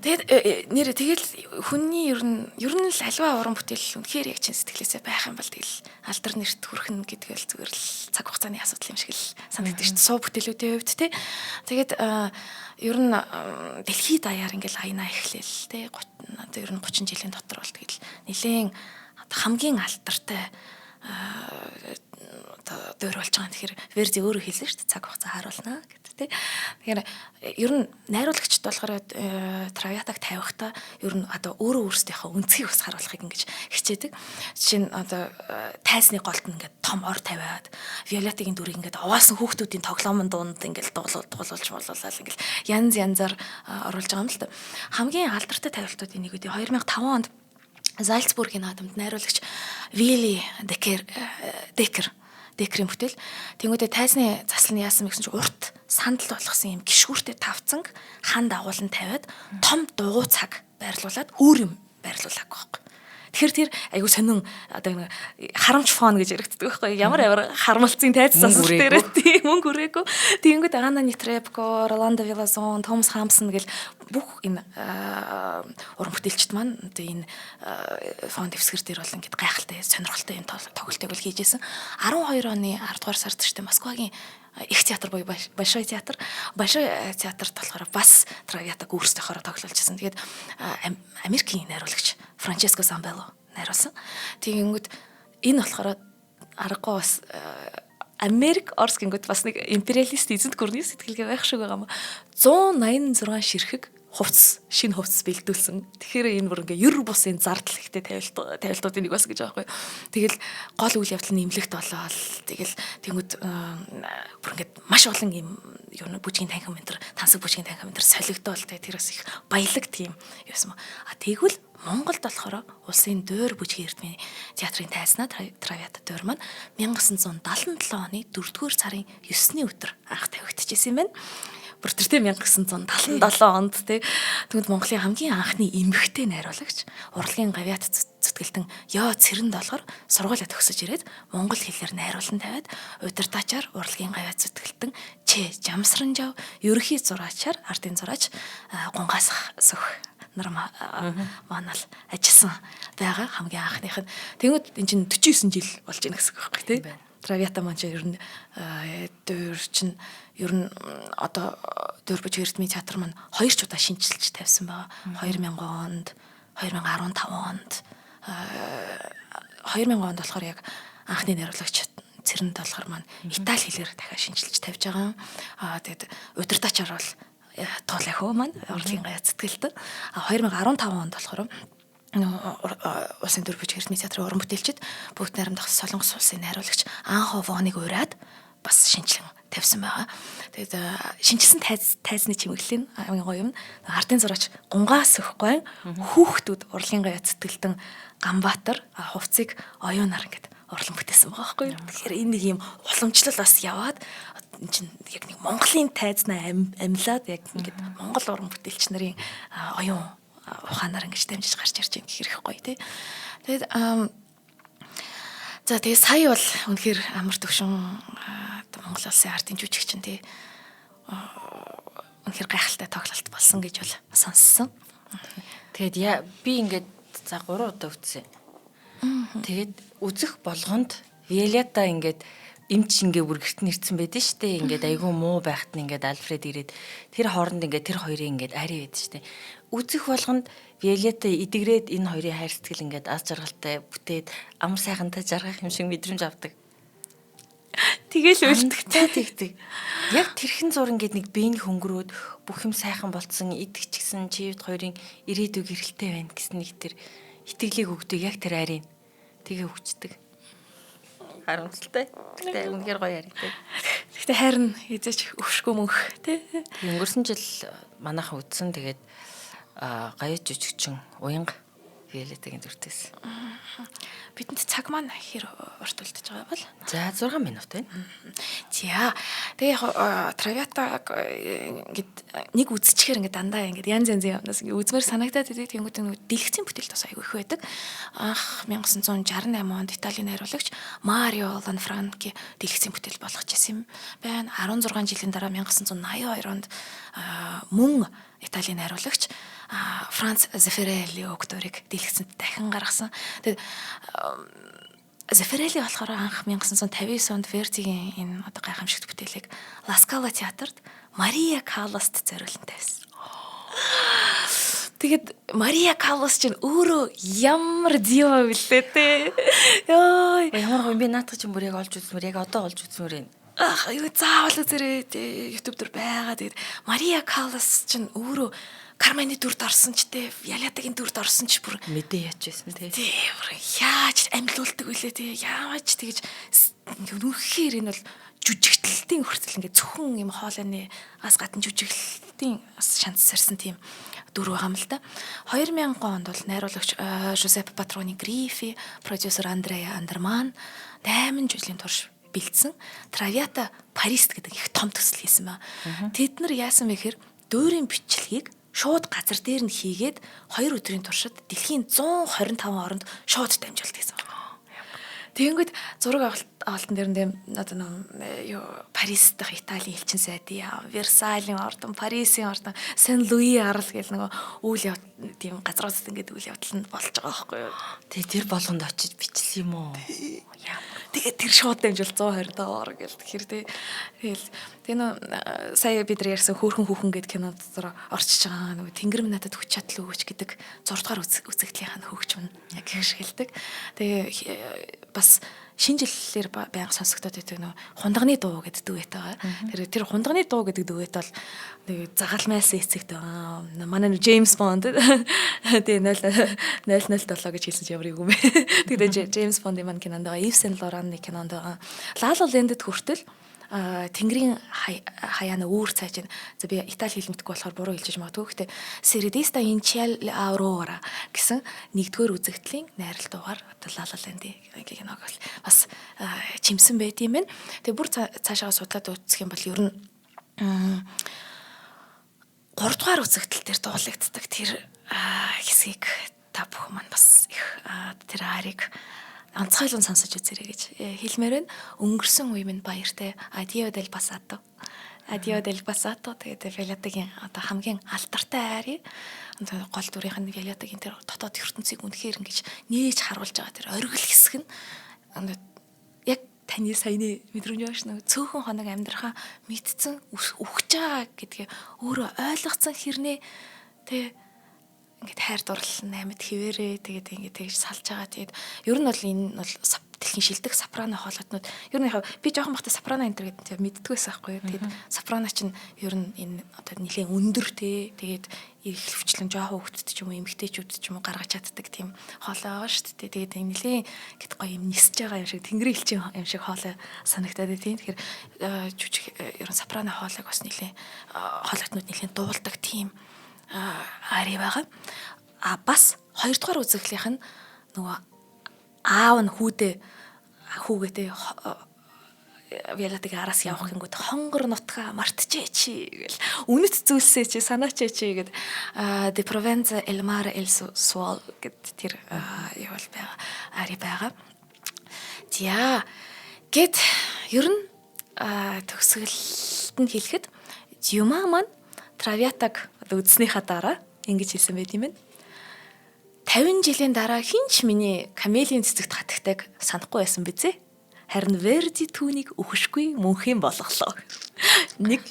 [SPEAKER 2] Тэгээд нэрээ тэгэл хүний ер нь л альва уран бүтээл үнэхээр яг чин сэтгэлээсээ байх юм бол тэгэл алдар нэрт хүрхэн гэдэг л зүгээр л цаг хугацааны асуудал юм шиг л санагдаж шүү дээ. Суу бүтээлүүдийн хувьд тий. Тэгээд ер нь дэлхийд даяар ингээл хаянаа эхлээл тий. Ер нь 30 жилийн дотор бол тэгэл нэлээд хамгийн алдартай дөр болж байгаа. Тэгэхээр Верди өөрөө хэлсэн шүү дээ цаг хугацаа харуулна гэдэг тий. Тэгэхээр ер нь найруулагчд болохоор Травиатаг тавихтаа ер нь одоо өөрөө өөрсдийнхөө өнцгийг бас харуулахыг ингэж хичээдэг. Жишээ нь одоо тайсны голд нь ингээд том ор тавиад Виолеттагийн дүрийг ингээд оваасан хүүхдүүдийн тоглоомын дунд ингээд дуулуулж болуулаад ингээд янзаар оруулж байгаа юм л та. Хамгийн алдартай тавилтуудын нэг үгүй 2005 онд Зальцбургийн наадамд найруулагч Вилли Декерийн бүтээл. Тэнгүүдээ тайсны заслан яасан гэсэн чинь урт сандал болгосон юм гişгүүртэй тавцанг хан дагуулan тавиад том дугуй цаг байрлуулад өөр юм байрлуулаагүй байхгүй. Тэгэхээр тэр айгу сонин одоо харамч фон гэж яригддаг байхгүй. Ямар харамлцын тайцсан дээр тийм мөнгө өрөөгөө. Тэнгүүд Анна Нитребко, Роландо Вилазон, Томас Хамсон гэл бүх энэ уран бүтээлчд маань одоо энэ фон дэвсгэр дээр бол ингээд гайхалтай сонирхолтой юм тоглолтыг бол хийжсэн. 12 оны 10 дугаар сард ч Москвагийн их театр буюу Большой театр театрт болохоор бас Травиатаг өөрсдийнхөө тоглуулжсэн. Тэгээд Америкийн найруулагч Франческо Самбелло найруулсан. Тэгэнгүүт энэ болохоор аргагүй бас Америк Орос гингүүд бас нэг империалист эзэнт гүрний сэтгэлгээ байх шиг байгаа юм. 186 ширхэг шинэ хувцас бэлдүүлсэн. Тэгэхээр энэ бүр ингээ ер бусын зардал ихтэй тавилтуудын нэг бас гэж байгаа байхгүй. Тэгэл гол үйл явдал нь имлэгт болоод тэгэл тэнгүүд бүр ингээ маш олон юм бүжгийн танхим энэ тансаг бүжгийн танхим энэ солигдоол тэр бас их баялаг тийм юусан. Тэгвэл Монголд болохоор улсын дөөр бүжгийн эрдмийн театрын тайзнаа Травиата дөөр маань 1977 оны 4-р сарын 9-ний өдөр анх тавигдчихсэн юм байна. Бүр тэр тийм 1977 онд тий. Тэгвэл Монголын хамгийн анхны эмэгтэй найруулагч урлагийн гавьяат зүтгэлтэн Ёо Цэрэнд болохоор сургуулаа төгсөж ирээд монгол хэлээр найруулан тавиад удирдаачаар урлагийн гавьяат зүтгэлтэн Ч Жамсранжав ерөнхий зураачаар ардын зураач Гунгаас сөх нар манал ажилласан байгаа хамгийн анхных нь. Тэгвэл энэ чинь 49 жил болж ийн гэсэн үг байхгүй тий. Травиата маань ч ер нь дөр чинь ер нь одоо дөр бүжгийн эрдмийн театр маань 2 ч удаа шинжилж тавьсан байгаа. 2000 онд, 2015 онд 2000 онд болохоор яг анхны найруулагч Цэрэнд болохоор маань Итали хэлээр дахиад шинжилж тавьж байгаа. Тэгээд удирдаачаар бол Тоол ахиу маань урлагийн гавьяат зүтгэлтэн. 2015 онд болохоор улсын дөр бүжгийн эрдмийн театрын уран бүтээлчид бүгд найрамдах Солонгос улсын найруулагч Анхо Воныг ураад бас шинжилэн тавьсан байгаа. Тэгээд шинжилсэн тайзны чимэглэлийн хамгийн гоё юм ардын зураач Гунгаас сөхгой хүүхдүүд урлагийн гавьяат зүтгэлтэн Ганбаатар хувцсыг оюунаар ингээд урлан бүтээсэн байгаа байхгүй юу. Тэгэхээр энэ нэг юм уламжлал бас яваад энэ чинь яг нэг Монголын тайзнаа амьлаад яг ингээд Монгол уран бүтээлч нарын оюун ухаанаар ингэж дамжиж гарч ирж байгаа гэх хэрэг гоё тий. Тэгээд за тэгээ сая бол үнэхээр амар төвшин Монгол улсын ардын жүжигчин тий. Үнэхээр гайхалтай тоглолт болсон гэж бол сонссон.
[SPEAKER 1] Тэгээд би ингээд за 3 удаа үзсэн. Тэгээд үзэх болгонд Виолетта ингээд эмч ингээ бүр гэрт нэрсэн байдэн штэ. Ингээд айгүй муу байхад нь ингээд Альфред ирээд тэр хооронд ингээд тэр хоёрын ингээд ари байдаг штэ. үзэх болгонд Виолетта эдгрээд энэ хоёрын хайр сэтгэл ингээд аз жаргалтай бүтээд амар сайхантай жаргах юм шиг мэдрэмж авдаг.
[SPEAKER 2] Тэгэл үлддэг.
[SPEAKER 1] Тэгдэг. Яг тэрхэн зур ингээд нэг биений хөнгөрөөд бүх юм сайхан болцсон идэх ч гэсэн чивд хоёрын ирээдүг эрэлттэй байна гэсэн нэг тэр итгэлийг өгдөг яг тэр арийн. Тэгээ өгчдөг. Харамсалтай. Тэгтээ үнэхээр гоё яригтэй.
[SPEAKER 2] Гэхдээ харин эзэж өвшгөө мөнх тий.
[SPEAKER 1] Өнгөрсөн жил манайхан үдсэн тэгээд гаяа жижигчин уянга Виолеттагийн дүртээс.
[SPEAKER 2] Бидэнд цаг маань хэр урт үлдэж байгаа бол?
[SPEAKER 1] За 6 минут байна.
[SPEAKER 2] За тэгээ яг Traviata ингээд нэг үзчихээр ингээд дандаа ингээд янз янзын юмнаас ингээд үзмээр санагдаад идэг тэнгууд дэлгэцийн бүтээлт бас аягүй их байдаг. Анх 1968 онд Италийн найруулагч Марио Ланфранки дэлгэцийн бүтээл болгож ирсэн юм байна. 16 жилийн дараа 1982 онд мөн Италийн найруулагч Франц Зефирелли өгдөрийг дэлгэцэнд дахин гаргасан. Тэгээд Зефирелли болохоор анх 1959 онд Вердигийн энэ одоо гайхамшигт бүтээлийг Ла Скала театрт Мария Калласт зориулсан тавьсан. Тэгэд Мария Каллас чинь өөрөө ямар дива билээ те. Йой.
[SPEAKER 1] Ямар гоё би наадах чинь бүр яг олж үзмээр яг одоо олж үзмээр байна.
[SPEAKER 2] Юу заавал үзэрээ YouTube дээр байгаа. Тэгээд Мария Каллас чинь өөрөө Кармены дүрд орсон ч те, Виолеттагийн дүрд орсон ч бүр
[SPEAKER 1] мэдээ яач байсан те.
[SPEAKER 2] Тийм яаж амьлуулдаг вүлээ те. Яаж тэгэж үнэхээр энэ бол жүжигтлэлтийн хүртэл ингээд зөвхөн юм хоолойны газ гадна жүжиглэлтийн шанс сарсан тийм дүр байгаа юм л да. 2000 онд бол найруулагч Жозеп Патрони Грифи, продюсер Андреа Андерман 8 жилийн турш бэлдсэн Traviata Paris гэдэг их том төсөл хийсэн ба. Тэд нар яасан бэ гэхээр дуурийн бичлэгийг шууд газар дээр нь хийгээд 2 өдрийн туршид дэлхийн 125 оронд шууд дамжуулт хийсэн. Тэгэнгүүт зураг авалтан дээр нь одоо юу Парис дахь Италийн элчин сайдын Версалийн ордон, Парисын ордон, Сен Луи арал гэл нэг үйл явдал тийм газруудад ингээд үйл явдал нь болж байгаа байхгүй юу.
[SPEAKER 1] Тэгээ тэр болгонд очиж бичлээ юм уу?
[SPEAKER 2] Тэгээд тэр шууд дамжуул 125 ор гэл тэгэхээр тэгэл тэгээ нөө сая бид нар ярьсан хөөхөн гэд кинод дотор орчиж байгаа нөгөө тэнгэр минь надад хүч чадал өгөөч гэдэг 6 дугаар үзэгдлийнх нь хөгжим нь яг их шгэлдэг. Тэгээ бас шинэ жилээр байнга сонсогдоод байдаг нөө хундагны дуу гэдэг дуэт байгаа. Тэр хундагны дуу гэдэг дуэт бол нэг загалмайлсан эцэгт байгаа. Манай Джеймс Бонд тэгээ 007 гэж хэлсэн ч ямар юм бэ. Тэгээ Джеймс Бондын маань кинонд байгаа. Ив Сен Лораны кинонд байгаа. La La Land-д хүртэл тэнгэрийн хаяана үүр цааж байна. За би Итали хэл мэдгүй болохоор буруу хэлж магадгүй. Гэхдээ Seredista in Ciel Aurora гэсэн нэгдүгээр үзэгдлийн найрал дуугаар одоо La La Land-ийн киног бас чимсэн байт юм байна. Тэгээ бүр цаашаа судлаад үзэх юм бол ер нь 3 дугаар үзэгдэл дээр дуулагддаг тэр хэсгийг та бүхэн маань бас их тэр арийг онцгойлон сонсож үзээрэй гэж хэлмээр байна. Өнгөрсөн үе минь баяртай. Addio del passato. Addio del passato тэгээд Виолеттагийн одоо хамгийн алдартай арий. Гол дүрийнх нь Виолеттагийн тэр дотоод ертөнцийг үнэхээр ингэж нээж харуулж байгаа тэр оргил хэсэг нь яг таны саяны мэдрэмж ааш нэг цөөхөн хоног амьдрахаа мэдсэн үхэж байгаа гэдгээ өөрөө ойлгоцсон хэрнээ тэ ингээд хайр дурлал наймад хിവэрээ тэгээд ингээд тэгж салж байгаа. Тэгээд ер нь бол энэ бол дэлхийн шилдэг сопрано хоолойнууд ер нь яг би жоохон бахта сопрано энэ гэдэг мэддгээс байхгүй. Тэгээд сопрано чинь ер нь энэ одоо нэлээд өндөр те тэгээд их хөвчлэн жоохон хөвгтд ч юм уу эмгтээчүүд ч юм уу гаргаж чаддаг тийм хоолой байгаа шүү дээ. Тэгээд энэ нэлээд гэт гоё юм нисэж байгаа юм шиг тэнгэрийн элчин юм шиг хоолой санагдаад тийм. Тэгэхээр жүжиг ер нь сопрано хоолойг бас нэлээд хоолойнууд нэлээд дуулдаг тийм ари байгаа. Бас 2 дугаар үзэгдлийнх нь нөгөө аав нь хүүгээтэй Виолеттагийн араас явах гингүүд хонгор нутгаа мартчихэ чи гэл үнэт зүйлсээ чи санаачаа чи гэд De Provenza El Mare El Suol гэд тэр юу бол байгаа ари байгаа. За гэд ер нь төгсгөлд нь хэлэхэд Дюма маань Traviata-г үзснийхаа дараа ингэж хэлсэн байт юм байна. 50 жилийн дараа хинч миний камелийн цэцэгт хатагтайг санахгүй байсан бизээ. Харин Верди түүнийг үхэшгүй мөнхийн болголоо. нэг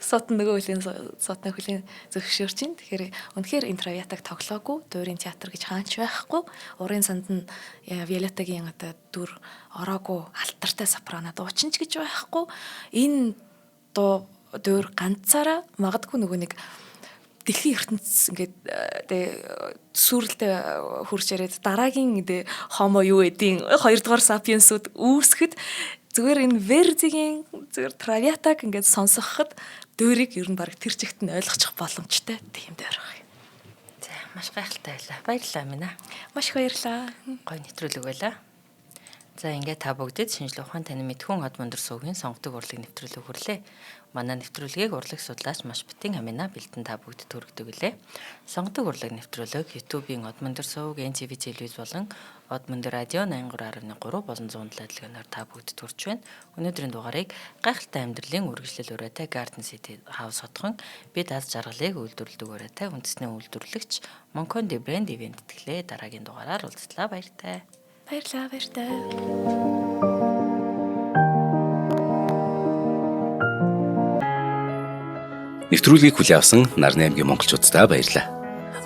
[SPEAKER 2] сотон нөгөө хөлийн сотны хөлийн зөвшөөрч чинь. Тэгэхээр үнэхээр энэ Traviata-г тоглоогүй, дуурийн театр гэж хаач байхгүй. Урын санд нь Violetta-гийн одоо дүр ороогүй алтартай сопрано дуучин ч гэж байхгүй. Энэ дуу дүр ганцаараа магадгүй нөгөө нэг дэлхийн ертөнцийн ингээд сүрэлтэй хурж ирээд дараагийн хомо юу эдийн 2 дугаар сапиенсууд үүсгэхэд зүгээр энэ Verdi-гийн зүгээр Traviata-г ингээд сонсоход дөөрийг ер нь баг тэр чигт нь ойлгочих боломжтой тийм дөр баг.
[SPEAKER 1] За маш гайхалтай байлаа. Баярлалаа минь.
[SPEAKER 2] Маш их баярлалаа.
[SPEAKER 1] Гой нэвтрүүлэг байлаа. За ингээд та бүгдэд шинжлэх ухаан танин мэдхүн хот мөндөр суугийн сонгодог урлаг нэвтрүүлэг хүрлээ. Манай нэвтрүүлгийг урлаг судлаач маш битэн амина бэлтэн та бүгд төрөгдөг үлээ. Сонгодог урлаг нэвтрүүлэг YouTube-ийн Од мөндөр сууг, NTV телевиз болон Од мөндөр радио 83.3 болон 107 дэлгэнээр та бүгд төрж байна. Өнөөдрийн дугаарыг гайхалтай амьдралын үргэлжлэл ураатай Garden City House хотхон бид аз жаргалыг үйлдвэрлэдэг ураатай үндэсний үйлдвэрлэгч Monconde брэнд ивент итгэлээ дараагийн дугаараар уулзлаа баяртай.
[SPEAKER 2] Баярлалаа баяртай.
[SPEAKER 3] Нэвтрүүлгийг хүлээн авсан Нарны аймгийн монголчуудаа баярлалаа.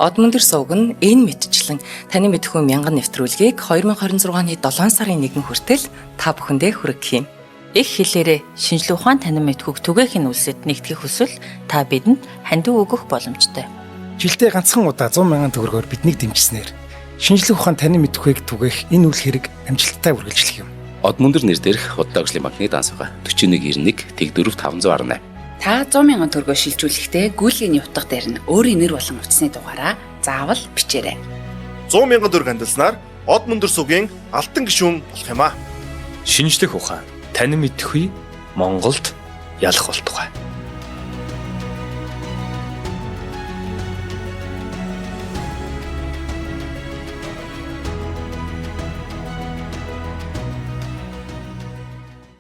[SPEAKER 4] Од мөндөр сувг нь энэ мэдчлэн таны мэдхүйн мянган нэвтрүүлгийг 2026 оны 7 сарын 1 хүртэл та бүхэндээ хүргэх юм. Их хэлээрээ шинжлэх ухаан танин мэдхүйг түгээх нь үлсэд нэгтгэх хүсвэл та бидэнд хандив өгөх боломжтой.
[SPEAKER 5] Жилдээ ганцхан удаа 100,000 төгрөгөөр биднийг дэмжснээр шинжлэх ухаан танин мэдхүйг түгээх энэ үйл хэрэг амжилттай үргэлжлэх юм.
[SPEAKER 3] Од мөндөр нэр дээрх Удаагшлын банкны дансгаа 4191 Тэг 4518.
[SPEAKER 6] Та 100,000 төгрөгөөр шилжүүлэхдээ гүйлгээний утга дээр нь өөрийн нэр болон утасны дугаараа заавал бичээрэй.
[SPEAKER 7] 100,000 төгрөг хандалснаар Од мөндөр сувгийн алтан гишүүн болох юм а.
[SPEAKER 8] Шинжлэх ухаан танин мэдхгүй Монголд ялах болтугай.